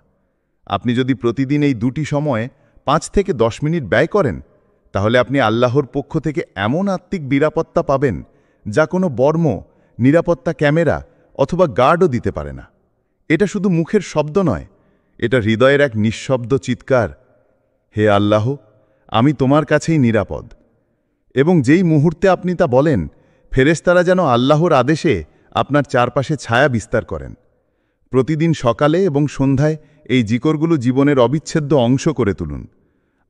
আপনি যদি প্রতিদিন এই দুটি সময়ে 5 থেকে 10 মিনিট ব্যয় করেন, তাহলে আপনি আল্লাহর পক্ষ থেকে এমন আত্মিক নিরাপত্তা পাবেন, যা কোনো বর্ম, নিরাপত্তা ক্যামেরা অথবা গার্ডও দিতে পারে না। এটা শুধু মুখের শব্দ নয়, এটা হৃদয়ের এক নিঃশব্দ চিৎকার, হে আল্লাহ, আমি তোমার কাছেই নিরাপদ। এবং যেই মুহূর্তে আপনি তা বলেন, ফেরেশতারা যেন আল্লাহর আদেশে আপনার চারপাশে ছায়া বিস্তার করেন। প্রতিদিন সকালে এবং সন্ধ্যায় এই জিকরগুলো জীবনের অবিচ্ছেদ্য অংশ করে তুলুন।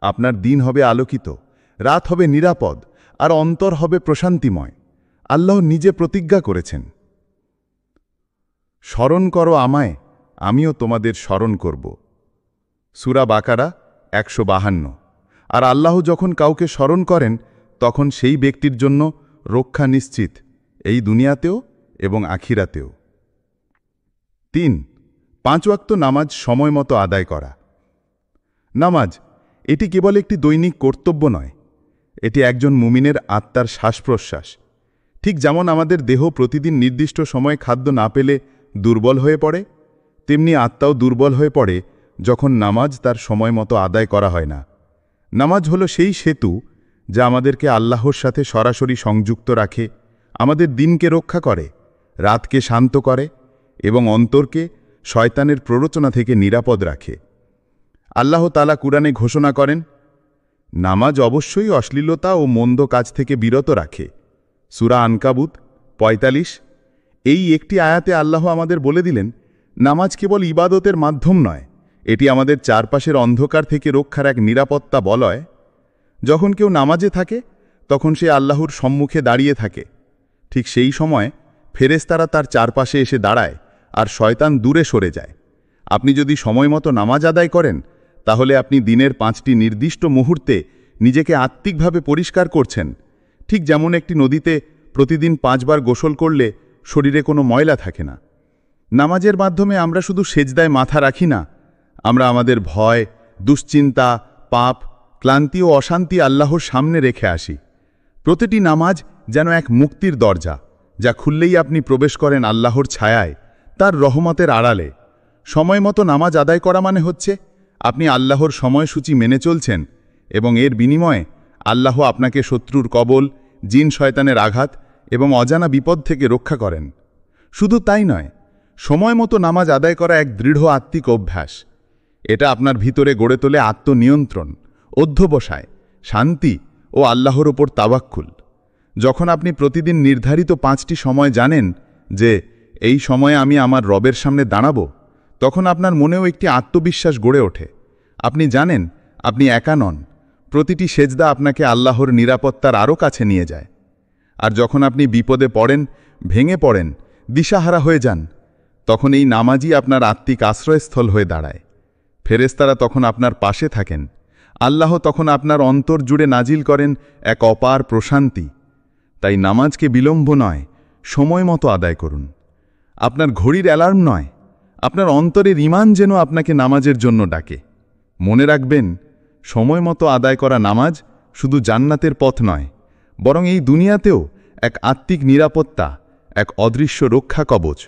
আপনার দিন হবে আলোকিত, রাত হবে নিরাপদ, আর অন্তর হবে প্রশান্তিময়। আল্লাহ নিজে প্রতিজ্ঞা করেছেন, স্মরণ করো আমায়, আমিও তোমাদের স্মরণ করব। সূরা বাকারা 152। আর আল্লাহ যখন কাউকে স্মরণ করেন, তখন সেই ব্যক্তির জন্য রক্ষা নিশ্চিত, এই দুনিয়াতেও এবং আখিরাতেও। 3. 5 ওয়াক্ত নামাজ সময় মতো আদায় করা। নামাজ এটি কেবল একটি দৈনিক কর্তব্য নয়, এটি একজন মুমিনের আত্মার শ্বাস-প্রশ্বাস। ঠিক যেমন আমাদের দেহ প্রতিদিন নির্দিষ্ট সময়ে খাদ্য না পেলে দুর্বল হয়ে পড়ে, তেমনি আত্মাও দুর্বল হয়ে পড়ে যখন নামাজ তার সময় মতো আদায় করা হয় না। নামাজ হলো সেই সেতু যা আমাদেরকে আল্লাহর সাথে সরাসরি সংযুক্ত রাখে, আমাদের দিনকে রক্ষা করে, রাতকে শান্ত করে এবং অন্তরকে শয়তানের প্ররোচনা থেকে নিরাপদ রাখে। আল্লাহ তাআলা কুরআনে ঘোষণা করেন, নামাজ অবশ্যই অশ্লীলতা ও মন্দ কাজ থেকে বিরত রাখে। সূরা আনকাবুত 45। এই একটি আয়াতে আল্লাহ আমাদের বলে দিলেন, নামাজ কেবল ইবাদতের মাধ্যম নয়, এটি আমাদের চারপাশের অন্ধকার থেকে রক্ষার এক নিরাপত্তা বলয়। যখন কেউ নামাজে থাকে, তখন সে আল্লাহর সম্মুখে দাঁড়িয়ে থাকে। ঠিক সেই সময় ফেরেশতারা তার চারপাশে এসে দাঁড়ায় আর শয়তান দূরে সরে যায়। আপনি যদি সময় মতো নামাজ আদায় করেন, তাহলে আপনি দিনের 5টি নির্দিষ্ট মুহূর্তে নিজেকে আত্মিকভাবে পরিষ্কার করছেন। ঠিক যেমন একটি নদীতে প্রতিদিন 5 বার গোসল করলে শরীরে কোনো ময়লা থাকে না। নামাজের মাধ্যমে আমরা শুধু সেজদায় মাথা রাখি না, আমরা আমাদের ভয়, দুশ্চিন্তা, পাপ, ক্লান্তি ও অশান্তি আল্লাহর সামনে রেখে আসি। প্রতিটি নামাজ যেন এক মুক্তির দরজা, যা খুললেই আপনি প্রবেশ করেন আল্লাহর ছায়ায়, তার রহমতের আড়ালে। সময় মতো নামাজ আদায় করা মানে হচ্ছে আপনি আল্লাহর সময়সূচি মেনে চলছেন, এবং এর বিনিময়ে আল্লাহ আপনাকে শত্রুর কবল, জিন শয়তানের আঘাত এবং অজানা বিপদ থেকে রক্ষা করেন। শুধু তাই নয়, সময় মতো নামাজ আদায় করা এক দৃঢ় আত্মিক অভ্যাস। এটা আপনার ভিতরে গড়ে তোলে আত্মনিয়ন্ত্রণ, অধ্যবসায়, শান্তি ও আল্লাহর ওপর তাওয়াক্কুল। যখন আপনি প্রতিদিন নির্ধারিত 5টি সময় জানেন যে এই সময়ে আমি আমার রবের সামনে দাঁড়াব, তখন আপনার মনেও একটি আত্মবিশ্বাস গড়ে ওঠে। আপনি জানেন আপনি একা নন, প্রতিটি সেজদা আপনাকে আল্লাহর নিরাপত্তার আরও কাছে নিয়ে যায়। আর যখন আপনি বিপদে পড়েন, ভেঙে পড়েন, দিশাহারা হয়ে যান, তখন এই নামাজই আপনার আত্মিক আশ্রয়স্থল হয়ে দাঁড়ায়। ফেরেশতারা তখন আপনার পাশে থাকেন, আল্লাহ তখন আপনার অন্তর জুড়ে নাজিল করেন এক অপার প্রশান্তি। তাই নামাজকে বিলম্ব নয়, সময় মতো আদায় করুন। আপনার ঘড়ির অ্যালার্ম নয়, আপনার অন্তরের ঈমান যেন আপনাকে নামাজের জন্য ডাকে। মনে রাখবেন, সময় মতো আদায় করা নামাজ শুধু জান্নাতের পথ নয়, বরং এই দুনিয়াতেও এক আত্মিক নিরাপত্তা, এক অদৃশ্য রক্ষা কবচ,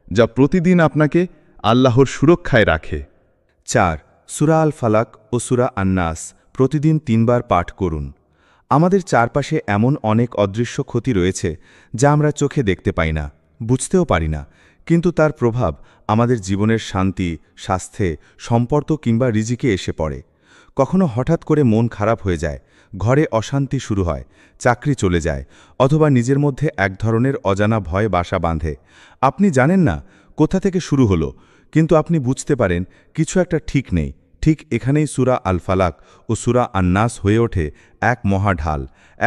যা প্রতিদিন আপনাকে আল্লাহর সুরক্ষায় রাখে। 4. সূরা আল ফালাক ও সূরা আন-নাস প্রতিদিন 3 বার পাঠ করুন। আমাদের চারপাশে এমন অনেক অদৃশ্য ক্ষতি রয়েছে যা আমরা চোখে দেখতে পাই না, বুঝতেও পারি না, কিন্তু তার প্রভাব আমাদের জীবনের শান্তি, স্বাস্থ্যে, সম্পর্ক কিংবা রিজিকে এসে পড়ে। কখনো হঠাৎ করে মন খারাপ হয়ে যায়, ঘরে অশান্তি শুরু হয়, চাকরি চলে যায়, অথবা নিজের মধ্যে এক ধরনের অজানা ভয় বাসা বাঁধে। আপনি জানেন না কোথা থেকে শুরু হলো, কিন্তু আপনি বুঝতে পারেন কিছু একটা ঠিক নেই। ঠিক এখানেই সূরা আল ফালাক ও সূরা আন-নাস হয়ে ওঠে এক মহাঢাল,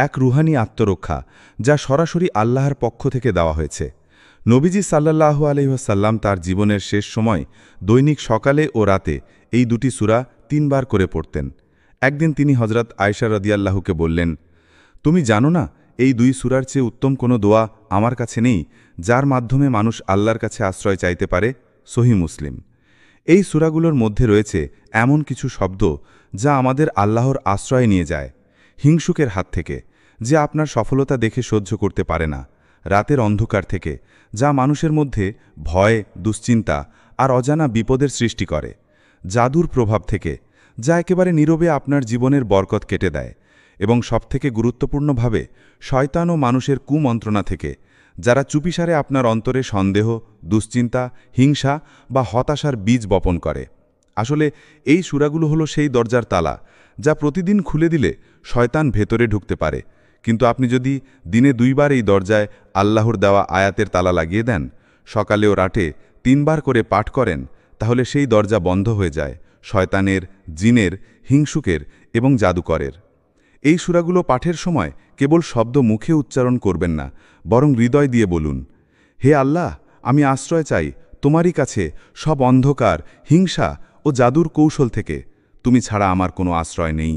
এক রুহানি আত্মরক্ষা, যা সরাসরি আল্লাহর পক্ষ থেকে দেওয়া হয়েছে। নবীজি সাল্লাল্লাহু আলাইহি ওয়াসাল্লাম তার জীবনের শেষ সময় দৈনিক সকালে ও রাতে এই দুটি সূরা 3 বার করে পড়তেন। একদিন তিনি হযরত আয়েশা রাদিয়াল্লাহুকে বললেন, তুমি জানো না এই 2 সূরার চেয়ে উত্তম কোনো দোয়া আমার কাছে নেই, যার মাধ্যমে মানুষ আল্লাহর কাছে আশ্রয় চাইতে পারে? সহিহ মুসলিম। এই সূরাগুলোর মধ্যে রয়েছে এমন কিছু শব্দ যা আমাদের আল্লাহর আশ্রয় নিয়ে যায়। হিংসুকের হাত থেকে, যে আপনার সফলতা দেখে সহ্য করতে পারে না; রাতের অন্ধকার থেকে, যা মানুষের মধ্যে ভয়, দুশ্চিন্তা আর অজানা বিপদের সৃষ্টি করে; জাদুর প্রভাব থেকে, যা একেবারে নীরবে আপনার জীবনের বরকত কেটে দেয়; এবং সবথেকে গুরুত্বপূর্ণভাবে শয়তান ও মানুষের কুমন্ত্রণা থেকে, যারা চুপিসারে আপনার অন্তরে সন্দেহ, দুশ্চিন্তা, হিংসা বা হতাশার বীজ বপন করে। আসলে এই সূরাগুলো হলো সেই দরজার তালা, যা প্রতিদিন খুলে দিলে শয়তান ভেতরে ঢুকতে পারে। কিন্তু আপনি যদি দিনে 2 বার এই দরজায় আল্লাহর দেওয়া আয়াতের তালা লাগিয়ে দেন, সকালে ও রাতে 3 বার করে পাঠ করেন, তাহলে সেই দরজা বন্ধ হয়ে যায় শয়তানের, জিনের, হিংসুকের এবং জাদুকরের। এই সূরাগুলো পাঠের সময় কেবল শব্দ মুখে উচ্চারণ করবেন না, বরং হৃদয় দিয়ে বলুন, হে আল্লাহ, আমি আশ্রয় চাই তোমারই কাছে সব অন্ধকার, হিংসা ও জাদুর কৌশল থেকে। তুমি ছাড়া আমার কোনো আশ্রয় নেই।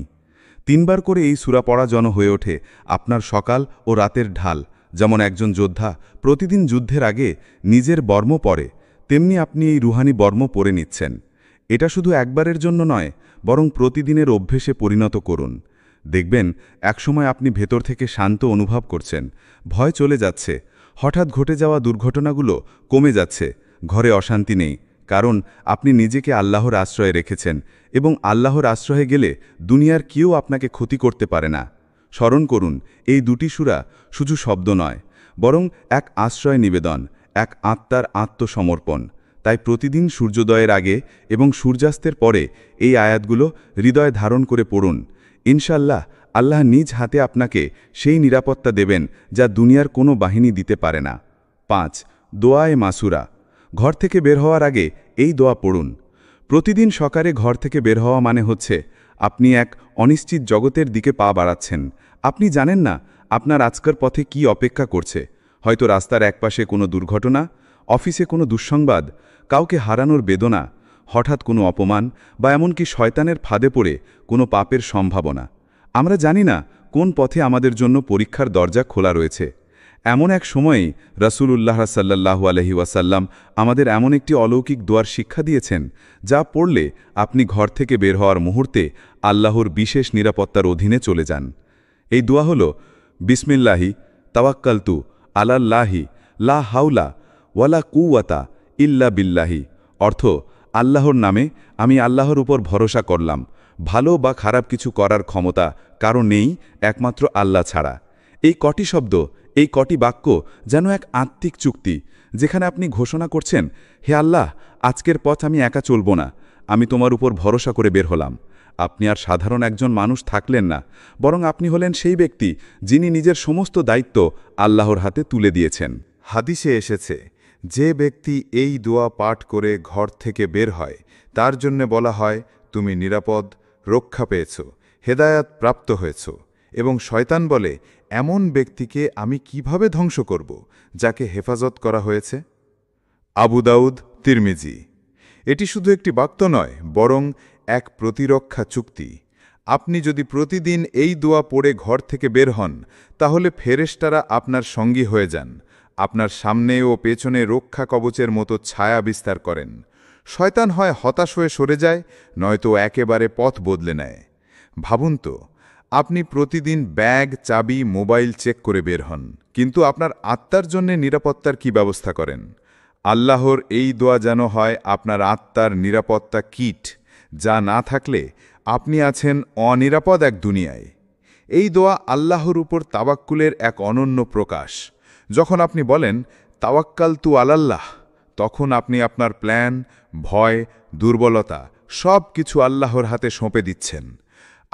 3 বার করে এই সূরা পড়া যেন হয়ে ওঠে আপনার সকাল ও রাতের ঢাল। যেমন একজন যোদ্ধা প্রতিদিন যুদ্ধের আগে নিজের বর্ম পরে, তেমনি আপনি এই রুহানি বর্ম পরে নিচ্ছেন। এটা শুধু একবারের জন্য নয়, বরং প্রতিদিনের অভ্যেসে পরিণত করুন। দেখবেন একসময় আপনি ভেতর থেকে শান্ত অনুভব করছেন, ভয় চলে যাচ্ছে, হঠাৎ ঘটে যাওয়া দুর্ঘটনাগুলো কমে যাচ্ছে, ঘরে অশান্তি নেই, কারণ আপনি নিজেকে আল্লাহর আশ্রয়ে রেখেছেন, এবং আল্লাহর আশ্রয়ে গেলে দুনিয়ার কেউ আপনাকে ক্ষতি করতে পারে না। স্মরণ করুন, এই 2টি সূরা শুধু শব্দ নয়, বরং এক আশ্রয় নিবেদন, এক আত্মার আত্মসমর্পণ। তাই প্রতিদিন সূর্যোদয়ের আগে এবং সূর্যাস্তের পরে এই আয়াতগুলো হৃদয়ে ধারণ করে পড়ুন। ইনশাআল্লাহ আল্লাহ নিজ হাতে আপনাকে সেই নিরাপত্তা দেবেন যা দুনিয়ার কোনো বাহিনী দিতে পারে না। 5. দোয়া-এ মাসুরা। ঘর থেকে বের হওয়ার আগে এই দোয়া পড়ুন। প্রতিদিন সকালে ঘর থেকে বের হওয়া মানে হচ্ছে আপনি এক অনিশ্চিত জগতের দিকে পা বাড়াচ্ছেন। আপনি জানেন না আপনার আজকের পথে কি অপেক্ষা করছে। হয়তো রাস্তার একপাশে কোনো দুর্ঘটনা, অফিসে কোনো দুঃসংবাদ, কাউকে হারানোর বেদনা, হঠাৎ কোনো অপমান বা এমনকি শয়তানের ফাঁদে পড়ে কোনো পাপের সম্ভাবনা। আমরা জানি না কোন পথে আমাদের জন্য পরীক্ষার দরজা খোলা রয়েছে। এমন এক সময়েই রাসূলুল্লাহ সাল্লাল্লাহু আলাইহি ওয়াসাল্লাম আমাদের এমন একটি অলৌকিক দোয়ার শিক্ষা দিয়েছেন যা পড়লে আপনি ঘর থেকে বের হওয়ার মুহূর্তে আল্লাহর বিশেষ নিরাপত্তার অধীনে চলে যান। এই দোয়া হল বিসমিল্লাহি তাওয়াক্কালতু আলাল্লাহি লা হাওলা ওয়ালা কুওয়াতা ইল্লা বিল্লাহি। অর্থ, আল্লাহর নামে আমি আল্লাহর উপর ভরসা করলাম, ভালো বা খারাপ কিছু করার ক্ষমতা কারো নেই একমাত্র আল্লাহ ছাড়া। এই কটি শব্দ, এই কটি বাক্য যেন এক আত্মিক চুক্তি, যেখানে আপনি ঘোষণা করছেন, হে আল্লাহ, আজকের পথ আমি একা চলব না, আমি তোমার উপর ভরসা করে বের হলাম। আপনি আর সাধারণ একজন মানুষ থাকলেন না, বরং আপনি হলেন সেই ব্যক্তি যিনি নিজের সমস্ত দায়িত্ব আল্লাহর হাতে তুলে দিয়েছেন। হাদিসে এসেছে, যে ব্যক্তি এই দোয়া পাঠ করে ঘর থেকে বের হয় তার জন্য বলা হয়, তুমি নিরাপদ, রক্ষা পেয়েছ, হেদায়াত প্রাপ্ত হয়েছ। এবং শয়তান বলে, এমন ব্যক্তিকে আমি কিভাবে ধ্বংস করব যাকে হেফাজত করা হয়েছে। আবু দাউদ, তিরমিজি। এটি শুধু একটি বাক্য নয়, বরং এক প্রতিরক্ষা চুক্তি। আপনি যদি প্রতিদিন এই দোয়া পড়ে ঘর থেকে বের হন, তাহলে ফেরেশতারা আপনার সঙ্গী হয়ে যান, আপনার সামনে ও পেছনে রক্ষা কবচের মতো ছায়া বিস্তার করেন। শয়তান হয় হতাশ হয়ে সরে যায়, নয়তো একেবারে পথ বদলে নেয়। ভাবুন তো, আপনি প্রতিদিন ব্যাগ, চাবি, মোবাইল চেক করে বের হন, কিন্তু আপনার আত্মার জন্য নিরাপত্তার কি ব্যবস্থা করেন? আল্লাহর এই দোয়া যেন হয় আপনার আত্মার নিরাপত্তা কিট, যা না থাকলে আপনি আছেন অনিরাপদ এক দুনিয়ায়। এই দোয়া আল্লাহর উপর তাওয়াক্কুলের এক অনন্য প্রকাশ। যখন আপনি বলেন তাওয়াক্কালতু আলাল্লাহ, তখন আপনি আপনার প্ল্যান, ভয়, দুর্বলতা সব কিছু আল্লাহর হাতে সঁপে দিচ্ছেন।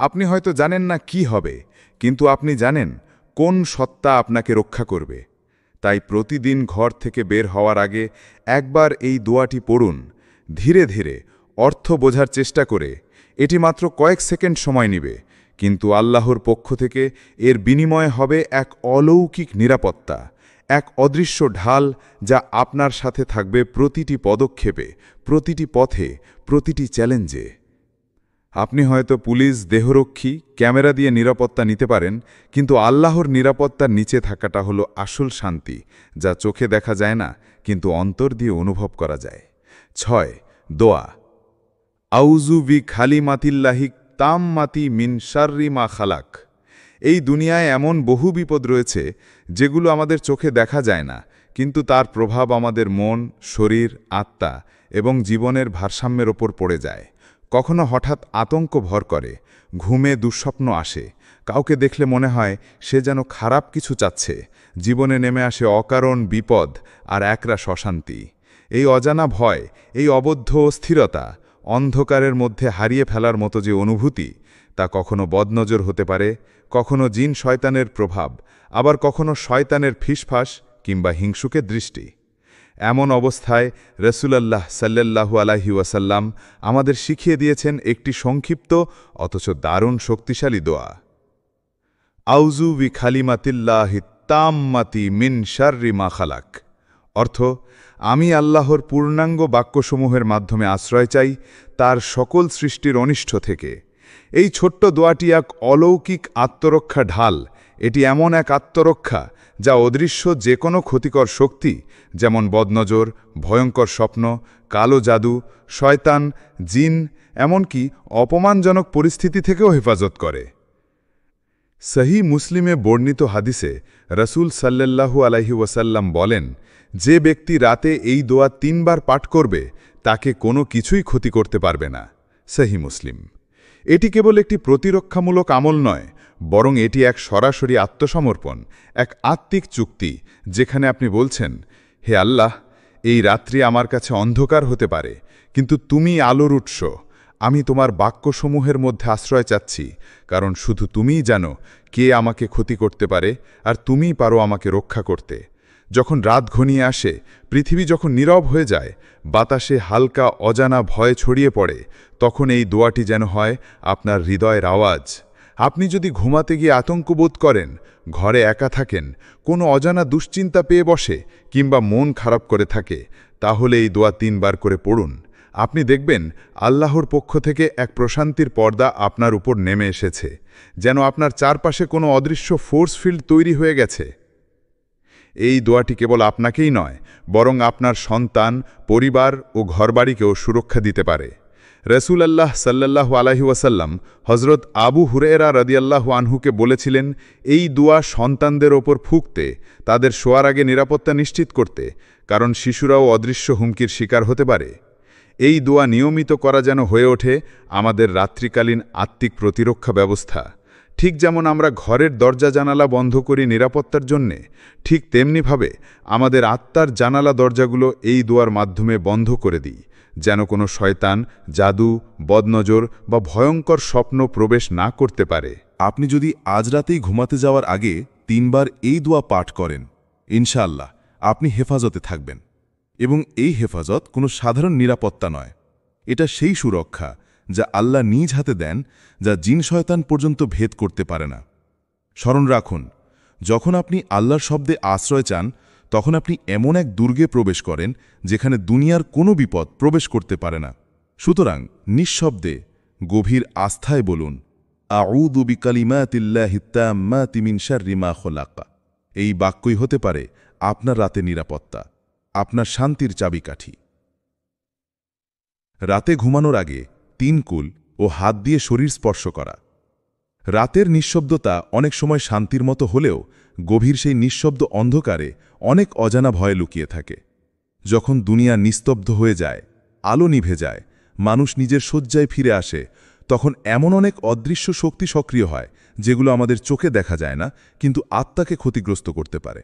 আপনি হয়তো জানেন না কি হবে, কিন্তু আপনি জানেন কোন সত্তা আপনাকে রক্ষা করবে। তাই প্রতিদিন ঘর থেকে বের হওয়ার আগে একবার এই দোয়াটি পড়ুন, ধীরে ধীরে অর্থ বোঝার চেষ্টা করে। এটি মাত্র কয়েক সেকেন্ড সময় নেবে, কিন্তু আল্লাহর পক্ষ থেকে এর বিনিময়ে হবে এক অলৌকিক নিরাপত্তা, এক অদৃশ্য ঢাল যা আপনার সাথে থাকবে প্রতিটি পদক্ষেপে, প্রতিটি পথে, প্রতিটি চ্যালেঞ্জে। আপনি হয়তো পুলিশ, দেহরক্ষী, ক্যামেরা দিয়ে নিরাপত্তা নিতে পারেন, কিন্তু আল্লাহর নিরাপত্তার নিচে থাকাটা হলো আসল শান্তি, যা চোখে দেখা যায় না, কিন্তু অন্তর দিয়ে অনুভব করা যায়। 6. দোয়া। আউযু বি খালিমাতিল্লাহি তাম্মাতি মিন শাররি মা খালাক। এই দুনিয়ায় এমন বহু বিপদ রয়েছে যেগুলো আমাদের চোখে দেখা যায় না, কিন্তু তার প্রভাব আমাদের মন, শরীর, আত্মা এবং জীবনের ভারসাম্যের ওপর পড়ে যায়। কখনো হঠাৎ আতঙ্ক ভর করে, ঘুমে দুঃস্বপ্ন আসে, কাউকে দেখলে মনে হয় সে যেন খারাপ কিছু চাচ্ছে, জীবনে নেমে আসে অকারণ বিপদ আর একরাশ অশান্তি। এই অজানা ভয়, এই অবদ্ধ অস্থিরতা, অন্ধকারের মধ্যে হারিয়ে ফেলার মতো যে অনুভূতি, তা কখনো বদনজর হতে পারে, কখনো জিন শয়তানের প্রভাব, আবার কখনো শয়তানের ফিসফাস কিংবা হিংসুকের দৃষ্টি। এমন অবস্থায় রাসূলুল্লাহ সাল্লাল্লাহু আলাইহি ওয়াসাল্লাম আমাদের শিখিয়ে দিয়েছেন একটি সংক্ষিপ্ত অথচ দারুণ শক্তিশালী দোয়া। আউযু বি খালিমাতিল্লাহি তাম্মাতি মিন শাররি মা খালাক। অর্থ, আমি আল্লাহর পূর্ণাঙ্গ বাক্যসমূহের মাধ্যমে আশ্রয় চাই তার সকল সৃষ্টির অনিষ্ট থেকে। এই ছোট্ট দোয়াটি এক অলৌকিক আত্মরক্ষা ঢাল। এটি এমন এক আত্মরক্ষা যা অদৃশ্য যে কোনো ক্ষতিকর শক্তি, যেমন বদনজর, ভয়ঙ্কর স্বপ্ন, কালো জাদু, শয়তান, জিন, এমনকি অপমানজনক পরিস্থিতি থেকেও হেফাজত করে। সহিহ মুসলিমে বর্ণিত হাদিসে রাসূল সাল্লাল্লাহু আলাইহি ওয়াসাল্লাম বলেন, যে ব্যক্তি রাতে এই দোয়া 3 বার পাঠ করবে তাকে কোনো কিছুই ক্ষতি করতে পারবে না। সহিহ মুসলিম। এটি কেবল একটি প্রতিরক্ষামূলক আমল নয়, বরং এটি এক সরাসরি আত্মসমর্পণ, এক আত্মিক চুক্তি, যেখানে আপনি বলছেন, হে আল্লাহ, এই রাত্রি আমার কাছে অন্ধকার হতে পারে, কিন্তু তুমি আলোর উৎস। আমি তোমার বাক্যসমূহের মধ্যে আশ্রয় চাচ্ছি, কারণ শুধু তুমিই জানো কে আমাকে ক্ষতি করতে পারে, আর তুমিই পারো আমাকে রক্ষা করতে। যখন রাত ঘনিয়ে আসে, পৃথিবী যখন নীরব হয়ে যায়, বাতাসে হালকা অজানা ভয় ছড়িয়ে পড়ে, তখন এই দোয়াটি যেন হয় আপনার হৃদয়ের আওয়াজ। আপনি যদি ঘুমাতে গিয়ে আতঙ্ক বোধ করেন, ঘরে একা থাকেন, কোনো অজানা দুশ্চিন্তা পেয়ে বসে কিংবা মন খারাপ করে থাকে, তাহলে এই দোয়া 3 বার করে পড়ুন। আপনি দেখবেন আল্লাহর পক্ষ থেকে এক প্রশান্তির পর্দা আপনার উপর নেমে এসেছে, যেন আপনার চারপাশে কোনো অদৃশ্য ফোর্স ফিল্ড তৈরি হয়ে গেছে। এই দোয়াটি কেবল আপনাকেই নয়, বরং আপনার সন্তান, পরিবার ও ঘরবাড়িকেও সুরক্ষা দিতে পারে। রসুলাল্লাহ সাল্লাল্লাহু আলাইহি ওয়াসাল্লাম হজরত আবু হুরায়রা রাদিয়াল্লাহু আনহুকে বলেছিলেন, এই দোয়া সন্তানদের ওপর ফুঁকতে, তাদের শোয়ার আগে নিরাপত্তা নিশ্চিত করতে, কারণ শিশুরাও অদৃশ্য হুমকির শিকার হতে পারে। এই দোয়া নিয়মিত করা যেন হয়ে ওঠে আমাদের রাত্রিকালীন আত্মিক প্রতিরক্ষা ব্যবস্থা। ঠিক যেমন আমরা ঘরের দরজা জানালা বন্ধ করি নিরাপত্তার জন্যে, ঠিক তেমনিভাবে আমাদের আত্মার জানালা দরজাগুলো এই দোয়ার মাধ্যমে বন্ধ করে দিই, যেন কোনো শয়তান, জাদু, বদনজর বা ভয়ঙ্কর স্বপ্ন প্রবেশ না করতে পারে। আপনি যদি আজ রাতেই ঘুমাতে যাওয়ার আগে 3 বার এই দোয়া পাঠ করেন, ইনশাআল্লাহ আপনি হেফাজতে থাকবেন। এবং এই হেফাজত কোনো সাধারণ নিরাপত্তা নয়, এটা সেই সুরক্ষা যা আল্লাহ নিজ হাতে দেন, যা জিন শয়তান পর্যন্ত ভেদ করতে পারে না। স্মরণ রাখুন, যখন আপনি আল্লাহর শব্দে আশ্রয় চান, তখন আপনি এমন এক দুর্গে প্রবেশ করেন যেখানে দুনিয়ার কোনো বিপদ প্রবেশ করতে পারে না। সুতরাং নিঃশব্দে গভীর আস্থায় বলুন, আউযু বিকালিমাতিল্লাহিত তাম্মাতি মিন শাররি মা খলাকা। এই বাক্যই হতে পারে আপনার রাতে নিরাপত্তা, আপনার শান্তির চাবিকাঠি। রাতে ঘুমানোর আগে 3 কুল ও হাত দিয়ে শরীর স্পর্শ করা। রাতের নিঃশব্দতা অনেক সময় শান্তির মতো হলেও গভীর সেই নিঃশব্দ অন্ধকারে অনেক অজানা ভয় লুকিয়ে থাকে। যখন দুনিয়া নিস্তব্ধ হয়ে যায়, আলো নিভে যায়, মানুষ নিজের শয্যায় ফিরে আসে, তখন এমন অনেক অদৃশ্য শক্তি সক্রিয় হয় যেগুলো আমাদের চোখে দেখা যায় না, কিন্তু আত্মাকে ক্ষতিগ্রস্ত করতে পারে।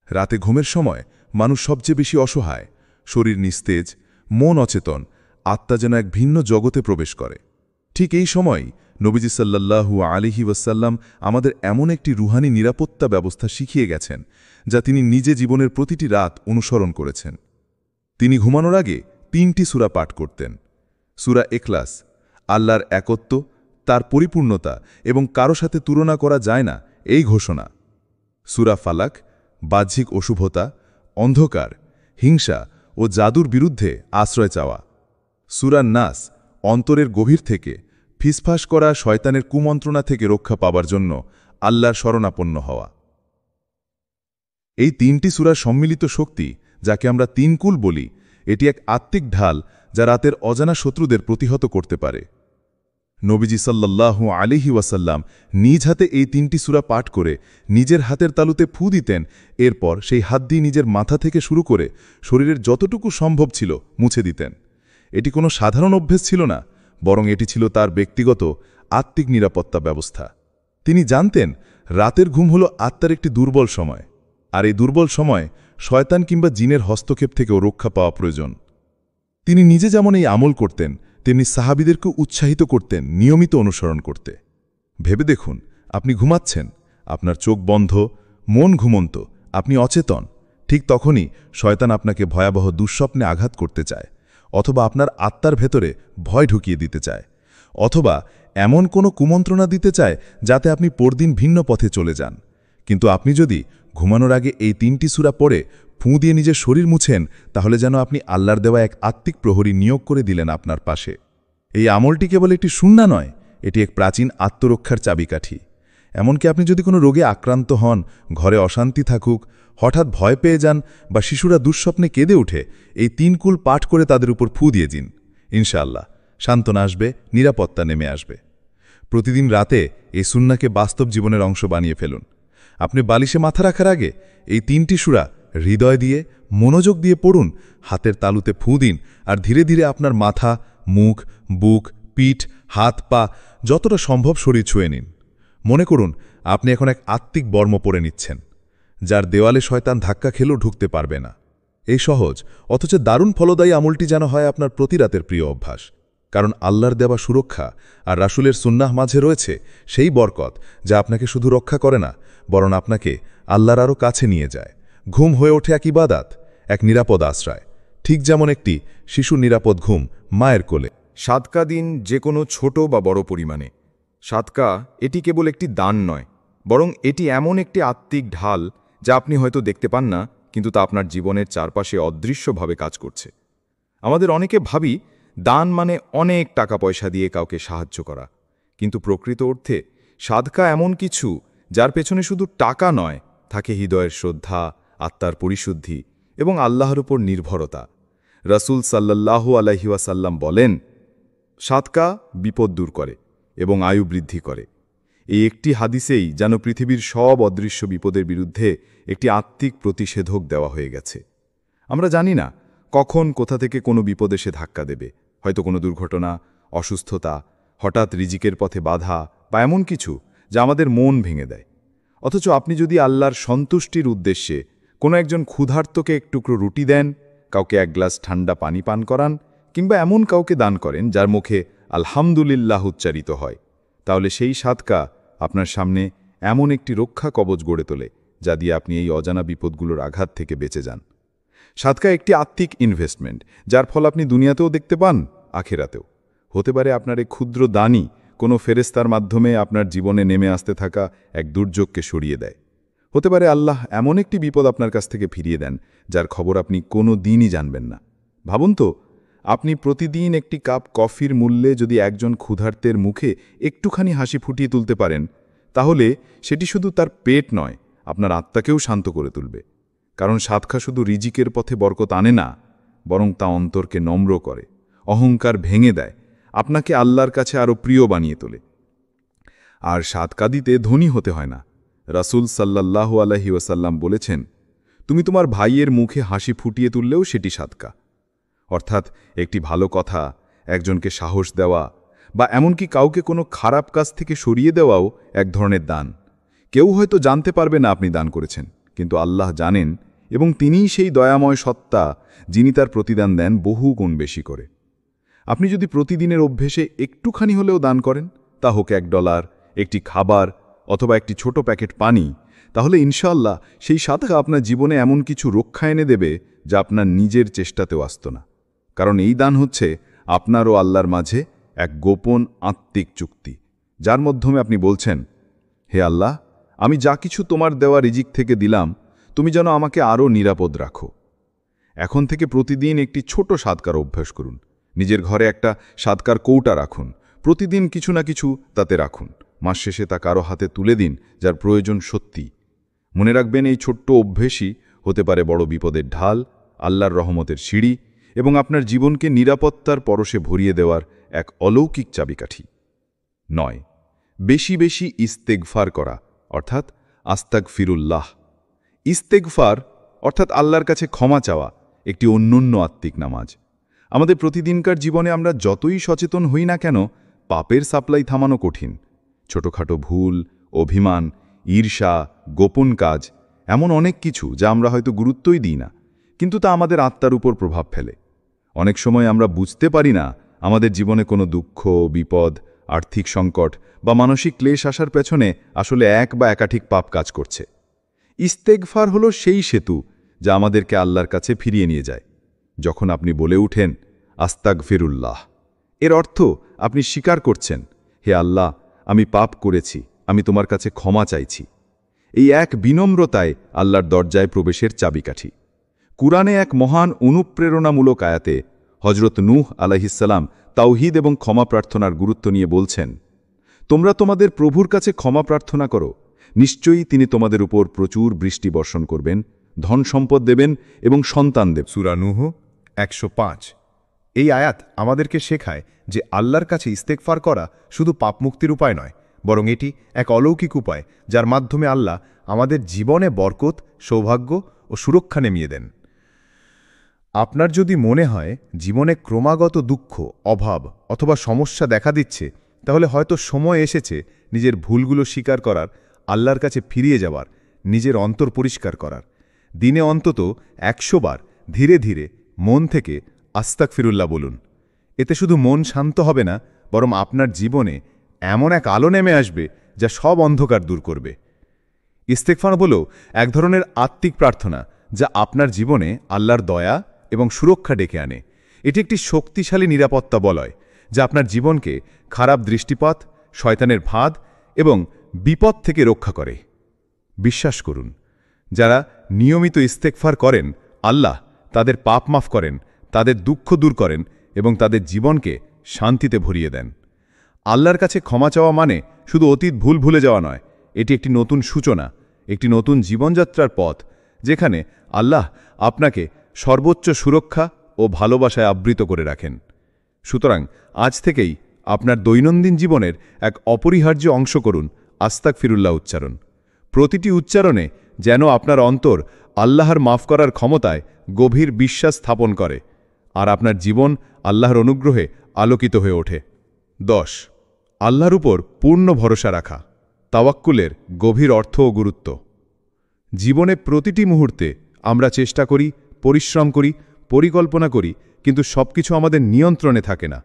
রাতে ঘুমের সময় মানুষ সবচেয়ে বেশি অসহায়, শরীর নিস্তেজ, মন অচেতন, আত্মা যেন এক ভিন্ন জগতে প্রবেশ করে। ঠিক এই সময়ই নবীজি সাল্লাল্লাহু আলাইহি ওয়াসাল্লাম আমাদের এমন একটি রুহানি নিরাপত্তা ব্যবস্থা শিখিয়ে গেছেন, যা তিনি নিজে জীবনের প্রতিটি রাত অনুসরণ করেছেন। তিনি ঘুমানোর আগে 3টি সূরা পাঠ করতেন। সূরা ইখলাস, আল্লাহর একত্ব, তার পরিপূর্ণতা এবং কারো সাথে তুলনা করা যায় না এই ঘোষণা। সূরা ফালাক, বাহ্যিক অশুভতা, অন্ধকার, হিংসা ও জাদুর বিরুদ্ধে আশ্রয় চাওয়া। সূরা নাস, অন্তরের গভীর থেকে ফিসফাস করা শয়তানের কুমন্ত্রণা থেকে রক্ষা পাবার জন্য আল্লাহর শরণাপন্ন হওয়া। এই 3টি সূরার সম্মিলিত শক্তি, যাকে আমরা 3 কুল বলি, এটি এক আত্মিক ঢাল যা রাতের অজানা শত্রুদের প্রতিহত করতে পারে। নবীজি সাল্লাল্লাহু আলাইহি ওয়াসাল্লাম নিজ হাতে এই 3টি সূরা পাঠ করে নিজের হাতের তালুতে ফু দিতেন, এরপর সেই হাত দিয়ে নিজের মাথা থেকে শুরু করে শরীরের যতটুকু সম্ভব ছিল মুছে দিতেন। এটি কোনো সাধারণ অভ্যেস ছিল না, বরং এটি ছিল তার ব্যক্তিগত আত্মিক নিরাপত্তা ব্যবস্থা। তিনি জানতেন রাতের ঘুম হল আত্মার একটি দুর্বল সময়, আর এই দুর্বল সময় শয়তান কিংবা জিনের হস্তক্ষেপ থেকেও রক্ষা পাওয়া প্রয়োজন। তিনি নিজে যেমন এই আমল করতেন, তেমনি সাহাবীদেরকে উৎসাহিত করতেন নিয়মিত অনুসরণ করতে। ভেবে দেখুন, আপনি ঘুমাচ্ছেন, আপনার চোখ বন্ধ, মন ঘুমন্ত, আপনি অচেতন। ঠিক তখনই শয়তান আপনাকে ভয়াবহ দুঃস্বপ্নে আঘাত করতে চায়, অথবা আপনার আত্মার ভেতরে ভয় ঢুকিয়ে দিতে চায়, অথবা এমন কোনো কুমন্ত্রণা দিতে চায় যাতে আপনি পরদিন ভিন্ন পথে চলে যান। কিন্তু আপনি যদি ঘুমানোর আগে এই 3টি সূরা পড়ে ফুঁ দিয়ে নিজের শরীর মুছেন, তাহলে যেন আপনি আল্লাহর দেওয়া এক আত্মিক প্রহরী নিয়োগ করে দিলেন আপনার পাশে। এই আমলটি কেবল একটি সুন্নাহ নয়, এটি এক প্রাচীন আত্মরক্ষার চাবিকাঠি। এমনকি আপনি যদি কোনো রোগে আক্রান্ত হন, ঘরে অশান্তি থাকুক, হঠাৎ ভয় পেয়ে যান বা শিশুরা দুঃস্বপ্নে কেঁদে উঠে, এই 3 কুল পাঠ করে তাদের উপর ফু দিয়ে দিন। ইনশাআল্লাহ সান্ত্বনা আসবে, নিরাপত্তা নেমে আসবে। প্রতিদিন রাতে এই সুন্নাহকে বাস্তব জীবনের অংশ বানিয়ে ফেলুন। আপনি বালিশে মাথা রাখার আগে এই 3টি সূরা হৃদয় দিয়ে, মনোযোগ দিয়ে পড়ুন, হাতের তালুতে ফু দিন, আর ধীরে ধীরে আপনার মাথা, মুখ, বুক, পিঠ, হাত, পা যতটা সম্ভব শরীর ছুঁয়ে নিন। মনে করুন আপনি এখন এক আত্মিক বর্ম পরে নিচ্ছেন, যার দেওয়ালে শয়তান ধাক্কা খেলেও ঢুকতে পারবে না। এই সহজ অথচ দারুণ ফলদায়ী আমলটি যেন হয় আপনার প্রতি রাতের প্রিয় অভ্যাস, কারণ আল্লাহর দেওয়া সুরক্ষা আর রাসূলের সুন্নাহ মাঝে রয়েছে সেই বরকত, যা আপনাকে শুধু রক্ষা করে না, বরং আপনাকে আল্লাহর আরও কাছে নিয়ে যায়। ঘুম হয়ে ওঠে এক ইবাদত, এক নিরাপদ আশ্রয়, ঠিক যেমন একটি শিশুর নিরাপদ ঘুম মায়ের কোলে। সাদকা দিন, যে কোনো ছোট বা বড় পরিমাণে। সাদকা এটি কেবল একটি দান নয়, বরং এটি এমন একটি আত্মিক ঢাল যা আপনি হয়তো দেখতে পান না, কিন্তু তা আপনার জীবনের চারপাশে অদৃশ্যভাবে কাজ করছে। আমাদের অনেকে ভাবি দান মানে অনেক টাকা পয়সা দিয়ে কাউকে সাহায্য করা, কিন্তু প্রকৃত অর্থে সাদকা এমন কিছু যার পেছনে শুধু টাকা নয়, থাকে হৃদয়ের শ্রদ্ধা, আত্মার পরিশুদ্ধি এবং আল্লাহর উপর নির্ভরতা। রাসূল সাল্লাল্লাহু আলাইহি ওয়াসাল্লাম বলেন, সাদকা বিপদ দূর করে এবং আয়ু বৃদ্ধি করে। এই একটি হাদিসেই যেন পৃথিবীর সব অদৃশ্য বিপদের বিরুদ্ধে একটি আত্মিক প্রতিষেধক দেওয়া হয়ে গেছে। আমরা জানি না কখন কোথা থেকে কোনো বিপদ এসে ধাক্কা দেবে, হয়তো কোনো দুর্ঘটনা, অসুস্থতা, হঠাৎ রিজিকের পথে বাধা বা এমন কিছু যা আমাদের মন ভেঙে দেয়। অথচ আপনি যদি আল্লাহর সন্তুষ্টির উদ্দেশ্যে কোনো একজন ক্ষুধার্তকে এক টুকরো রুটি দেন, কাউকে এক গ্লাস ঠান্ডা পানি পান করান, কিংবা এমন কাউকে দান করেন যার মুখে আলহামদুলিল্লাহ উচ্চারিত হয়, তাহলে সেই সাদকা আপনার সামনে এমন একটি রক্ষা কবচ গড়ে তোলে যা দিয়ে আপনি এই অজানা বিপদগুলোর আঘাত থেকে বেঁচে যান। সাদকা একটি আত্মিক ইনভেস্টমেন্ট, যার ফল আপনি দুনিয়াতেও দেখতে পান, আখিরাতেও। হতে পারে আপনার এই ক্ষুদ্র দানই কোনো ফেরেশতার মাধ্যমে আপনার জীবনে নেমে আসতে থাকা এক দুর্যোগকে সরিয়ে দেয়। হতে পারে আল্লাহ এমন একটি বিপদ আপনার কাছ থেকে ফিরিয়ে দেন যার খবর আপনি কোনো দিনই জানবেন না। ভাবুন তো, আপনি প্রতিদিন একটি কাপ কফির মূল্যে যদি একজন ক্ষুধার্তের মুখে একটুখানি হাসি ফুটিয়ে তুলতে পারেন, তাহলে সেটি শুধু তার পেট নয়, আপনার আত্মাকেও শান্ত করে তুলবে। কারণ সাদকা শুধু রিজিকের পথে বরকত আনে না, বরং তা অন্তরকে নম্র করে, অহংকার ভেঙে দেয়, আপনাকে আল্লাহর কাছে আরও প্রিয় বানিয়ে তোলে। আর সাদকা দিতে ধনী হতে হয় না। রাসূল সাল্লাল্লাহু আলাইহি ওয়াসাল্লাম বলেছেন, তুমি তোমার ভাইয়ের মুখে হাসি ফুটিয়ে তুললেও সেটি সাদকা। অর্থাৎ একটি ভালো কথা, একজনকে সাহস দেওয়া বা এমনকি কাউকে কোনো খারাপ কাজ থেকে সরিয়ে দেওয়াও এক ধরনের দান। কেউ হয়তো জানতে পারবে না আপনি দান করেছেন, কিন্তু আল্লাহ জানেন, এবং তিনিই সেই দয়াময় সত্তা যিনি তার প্রতিদান দেন বহু গুণ বেশি করে। আপনি যদি প্রতিদিনের অভ্যেসে একটুখানি হলেও দান করেন, তা হোক $1, একটি খাবার অথবা একটি ছোট প্যাকেট পানি, তাহলে ইনশাআল্লাহ সেই সাদকা আপনার জীবনে এমন কিছু রক্ষা এনে দেবে যা আপনার নিজের চেষ্টাতেও আসত না। কারণ এই দান হচ্ছে আপনার ও আল্লাহর মাঝে এক গোপন আত্মিক চুক্তি, যার মাধ্যমে আপনি বলছেন, হে আল্লাহ, আমি যা কিছু তোমার দেওয়া রিজিক থেকে দিলাম, তুমি যেন আমাকে আরও নিরাপদ রাখো। এখন থেকে প্রতিদিন একটি ছোট সাদকার অভ্যাস করুন। নিজের ঘরে একটা সাদকার কৌটা রাখুন, প্রতিদিন কিছু না কিছু তাতে রাখুন। মাস শেষে তা কারো হাতে তুলে দিন যার প্রয়োজন সত্যি। মনে রাখবেন, এই ছোট্ট অভ্যেসই হতে পারে বড় বিপদের ঢাল, আল্লাহর রহমতের সিঁড়ি এবং আপনার জীবনকে নিরাপত্তার পরশে ভরিয়ে দেওয়ার এক অলৌকিক চাবিকাঠি। 9. বেশি বেশি ইস্তেগফার করা, অর্থাৎ আস্তাগফিরুল্লাহ। ইস্তেগফার অর্থাৎ আল্লাহর কাছে ক্ষমা চাওয়া একটি অনন্য আত্মিক নামাজ। আমাদের প্রতিদিনকার জীবনে আমরা যতই সচেতন হই না কেন, পাপের সাপ্লাই থামানো কঠিন। ছোটখাটো ভুল, অভিমান, ঈর্ষা, গোপন কাজ, এমন অনেক কিছু যা আমরা হয়তো গুরুত্বই দিই না, কিন্তু তা আমাদের আত্মার উপর প্রভাব ফেলে। অনেক সময় আমরা বুঝতে পারি না আমাদের জীবনে কোনো দুঃখ, বিপদ, আর্থিক সংকট বা মানসিক ক্লেশ আসার পেছনে আসলে এক বা একাধিক পাপ কাজ করছে। ইস্তেগফার হলো সেই সেতু যা আমাদেরকে আল্লাহর কাছে ফিরিয়ে নিয়ে যায়। যখন আপনি বলে উঠেন আস্তাগফিরুল্লাহ, এর অর্থ আপনি স্বীকার করছেন, হে আল্লাহ, আমি পাপ করেছি, আমি তোমার কাছে ক্ষমা চাইছি। এই এক বিনম্রতায় আল্লাহর দরজায় প্রবেশের চাবিকাঠি। কুরআনে এক মহান অনুপ্রেরণামূলক আয়াতে হজরত নূহ আলাইহিসসালাম তাওহীদ এবং ক্ষমা প্রার্থনার গুরুত্ব নিয়ে বলছেন, তোমরা তোমাদের প্রভুর কাছে ক্ষমা প্রার্থনা করো, নিশ্চয়ই তিনি তোমাদের উপর প্রচুর বৃষ্টি বর্ষণ করবেন, ধন সম্পদ দেবেন এবং সন্তান দেবেন। সূরা নূহ 105। এই আয়াত আমাদেরকে শেখায় যে আল্লাহর কাছে ইস্তেগফার করা শুধু পাপমুক্তির উপায় নয়, বরং এটি এক অলৌকিক উপায় যার মাধ্যমে আল্লাহ আমাদের জীবনে বরকত, সৌভাগ্য ও সুরক্ষা নেমিয়ে দেন। আপনার যদি মনে হয় জীবনে ক্রমাগত দুঃখ, অভাব অথবা সমস্যা দেখা দিচ্ছে, তাহলে হয়তো সময় এসেছে নিজের ভুলগুলো স্বীকার করার, আল্লাহর কাছে ফিরিয়ে যাওয়ার, নিজের অন্তর পরিষ্কার করার। দিনে অন্তত 100 বার ধীরে ধীরে মন থেকে আস্তাগফিরুল্লাহ বলুন। এতে শুধু মন শান্ত হবে না, বরং আপনার জীবনে এমন এক আলো নেমে আসবে যা সব অন্ধকার দূর করবে। ইস্তেগফার হলো এক ধরনের আত্মিক প্রার্থনা যা আপনার জীবনে আল্লাহর দয়া এবং সুরক্ষা ডেকে আনে। এটি একটি শক্তিশালী নিরাপত্তা বলয় যা আপনার জীবনকে খারাপ দৃষ্টিপাত, শয়তানের ফাঁদ এবং বিপদ থেকে রক্ষা করে। বিশ্বাস করুন, যারা নিয়মিত ইস্তেগফার করেন, আল্লাহ তাদের পাপ মাফ করেন, তাদের দুঃখ দূর করেন এবং তাদের জীবনকে শান্তিতে ভরিয়ে দেন। আল্লাহর কাছে ক্ষমা চাওয়া মানে শুধু অতীত ভুল ভুলে যাওয়া নয়, এটি একটি নতুন সূচনা, একটি নতুন জীবনযাত্রার পথ, যেখানে আল্লাহ আপনাকে সর্বোচ্চ সুরক্ষা ও ভালোবাসায় আবৃত করে রাখেন। সুতরাং আজ থেকেই আপনার দৈনন্দিন জীবনের এক অপরিহার্য অংশ করুন আস্তাগফিরুল্লাহ উচ্চারণ। প্রতিটি উচ্চারণে যেন আপনার অন্তর আল্লাহর মাফ করার ক্ষমতায় গভীর বিশ্বাস স্থাপন করে, আর আপনার জীবন আল্লাহর অনুগ্রহে আলোকিত হয়ে ওঠে। 10. আল্লাহর উপর পূর্ণ ভরসা রাখা। তাওয়াক্কুলের গভীর অর্থ ও গুরুত্ব। জীবনে প্রতিটি মুহূর্তে আমরা চেষ্টা করি, পরিশ্রম করি, পরিকল্পনা করি, কিন্তু সবকিছু আমাদের নিয়ন্ত্রণে থাকে না।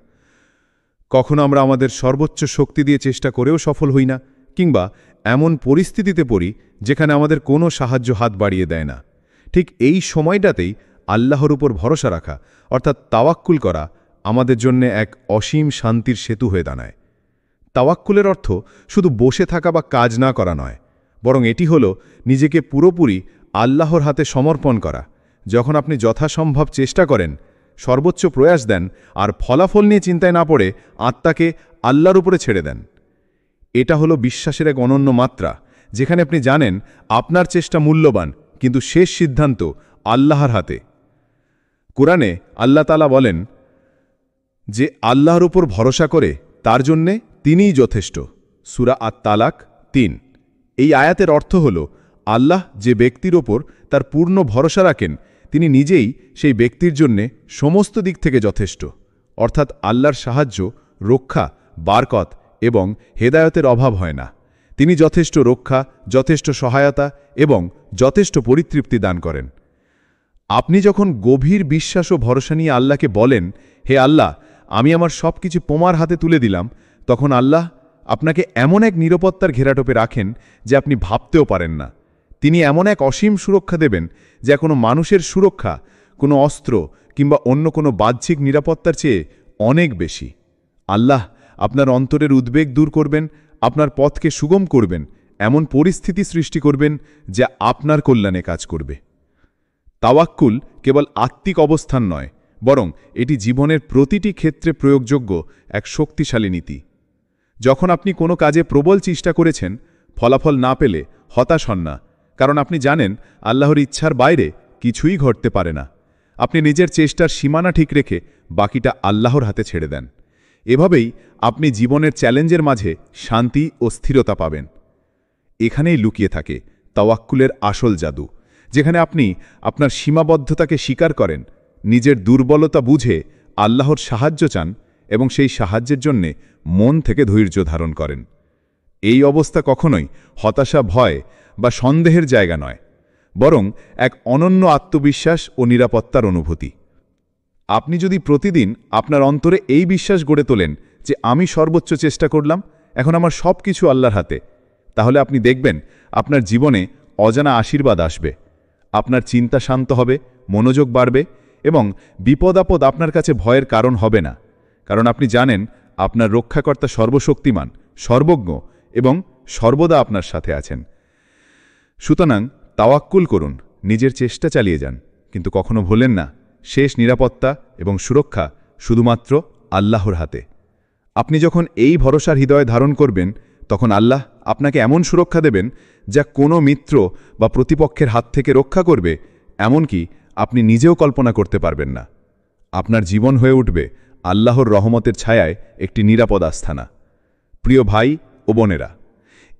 কখনো আমরা আমাদের সর্বোচ্চ শক্তি দিয়ে চেষ্টা করেও সফল হই না, কিংবা এমন পরিস্থিতিতে পড়ি যেখানে আমাদের কোনো সাহায্য হাত বাড়িয়ে দেয় না। ঠিক এই সময়টাতেই আল্লাহর উপর ভরসা রাখা অর্থাৎ তাওয়াক্কুল করা আমাদের জন্য এক অসীম শান্তির সেতু হয়ে দাঁড়ায়। তাওয়াক্কুলের অর্থ শুধু বসে থাকা বা কাজ না করা নয়, বরং এটি হল নিজেকে পুরোপুরি আল্লাহর হাতে সমর্পণ করা। যখন আপনি যথাসম্ভব চেষ্টা করেন, সর্বোচ্চ প্রয়াস দেন, আর ফলাফল নিয়ে চিন্তায় না পড়ে আত্মাকে আল্লাহর উপরে ছেড়ে দেন, এটা হলো বিশ্বাসের এক অনন্য মাত্রা, যেখানে আপনি জানেন আপনার চেষ্টা মূল্যবান, কিন্তু শেষ সিদ্ধান্ত আল্লাহর হাতে। কুরআনে আল্লাহ তাআলা বলেন যে আল্লাহর উপর ভরসা করে তার জন্যে তিনিই যথেষ্ট। সূরা আত-তালাক 3। এই আয়াতের অর্থ হল আল্লাহ যে ব্যক্তির ওপর তার পূর্ণ ভরসা রাখেন, তিনি নিজেই সেই ব্যক্তির জন্যে সমস্ত দিক থেকে যথেষ্ট। অর্থাৎ আল্লাহর সাহায্য, রক্ষা, বারকত এবং হেদায়তের অভাব হয় না। তিনি যথেষ্ট রক্ষা, যথেষ্ট সহায়তা এবং যথেষ্ট পরিতৃপ্তি দান করেন। আপনি যখন গভীর বিশ্বাস ও ভরসা নিয়ে আল্লাহকে বলেন, হে আল্লাহ, আমি আমার সব কিছু তোমার হাতে তুলে দিলাম, তখন আল্লাহ আপনাকে এমন এক নিরাপত্তার ঘেরাটোপে রাখেন যে আপনি ভাবতেও পারেন না। তিনি এমন এক অসীম সুরক্ষা দেবেন যা কোনো মানুষের সুরক্ষা, কোনো অস্ত্র কিংবা অন্য কোনো বাহ্যিক নিরাপত্তার চেয়ে অনেক বেশি। আল্লাহ আপনার অন্তরের উদ্বেগ দূর করবেন, আপনার পথকে সুগম করবেন, এমন পরিস্থিতি সৃষ্টি করবেন যা আপনার কল্যাণে কাজ করবে। তাওয়াক্কুল কেবল আত্মিক অবস্থান নয়, বরং এটি জীবনের প্রতিটি ক্ষেত্রে প্রয়োগযোগ্য এক শক্তিশালী নীতি। যখন আপনি কোনো কাজে প্রবল চেষ্টা করেছেন, ফলাফল না পেলে হতাশ হন না, কারণ আপনি জানেন আল্লাহর ইচ্ছার বাইরে কিছুই ঘটতে পারে না। আপনি নিজের চেষ্টার সীমানা ঠিক রেখে বাকিটা আল্লাহর হাতে ছেড়ে দেন। এভাবেই আপনি জীবনের চ্যালেঞ্জের মাঝে শান্তি ও স্থিরতা পাবেন। এখানেই লুকিয়ে থাকে তাওয়াক্কুলের আসল জাদু, যেখানে আপনি আপনার সীমাবদ্ধতাকে স্বীকার করেন, নিজের দুর্বলতা বুঝে আল্লাহর সাহায্য চান এবং সেই সাহায্যের জন্যে মন থেকে ধৈর্য ধারণ করেন। এই অবস্থা কখনোই হতাশা, ভয় বা সন্দেহের জায়গা নয়, বরং এক অনন্য আত্মবিশ্বাস ও নিরাপত্তার অনুভূতি। আপনি যদি প্রতিদিন আপনার অন্তরে এই বিশ্বাস গড়ে তোলেন যে আমি সর্বোচ্চ চেষ্টা করলাম, এখন আমার সব কিছু আল্লাহর হাতে, তাহলে আপনি দেখবেন আপনার জীবনে অজানা আশীর্বাদ আসবে। আপনার চিন্তা শান্ত হবে, মনোযোগ বাড়বে এবং বিপদ-আপদ আপনার কাছে ভয়ের কারণ হবে না, কারণ আপনি জানেন আপনার রক্ষাকর্তা সর্বশক্তিমান, সর্বজ্ঞ এবং সর্বদা আপনার সাথে আছেন। সুতরাং তাওয়াক্কুল করুন, নিজের চেষ্টা চালিয়ে যান, কিন্তু কখনো ভুলেন না শেষ নিরাপত্তা এবং সুরক্ষা শুধুমাত্র আল্লাহর হাতে। আপনি যখন এই ভরসার হৃদয় ধারণ করবেন, তখন আল্লাহ আপনাকে এমন সুরক্ষা দেবেন যা কোনো মিত্র বা প্রতিপক্ষের হাত থেকে রক্ষা করবে, এমনকি আপনি নিজেও কল্পনা করতে পারবেন না। আপনার জীবন হয়ে উঠবে আল্লাহর রহমতের ছায়ায় একটি নিরাপদ আস্থানা। প্রিয় ভাই ও বোনেরা,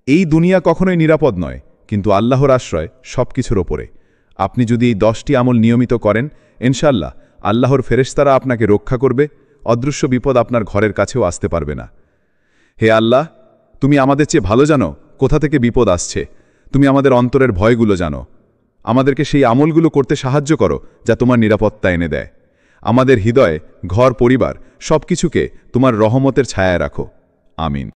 এই দুনিয়া কখনোই নিরাপদ নয়, কিন্তু আল্লাহর আশ্রয় সব কিছুর ওপরে। আপনি যদি এই 10টি আমল নিয়মিত করেন, ইনশাআল্লাহ আল্লাহর ফেরেশতারা আপনাকে রক্ষা করবে, অদৃশ্য বিপদ আপনার ঘরের কাছেও আসতে পারবে না। হে আল্লাহ, তুমি আমাদের চেয়ে ভালো জানো কোথা থেকে বিপদ আসছে। তুমি আমাদের অন্তরের ভয়গুলো জানো। আমাদেরকে সেই আমলগুলো করতে সাহায্য করো যা তোমার নিরাপত্তা এনে দেয়। আমাদের হৃদয়ে, ঘর, পরিবার সবকিছুকে তোমার রহমতের ছায়ায় রাখো। আমিন।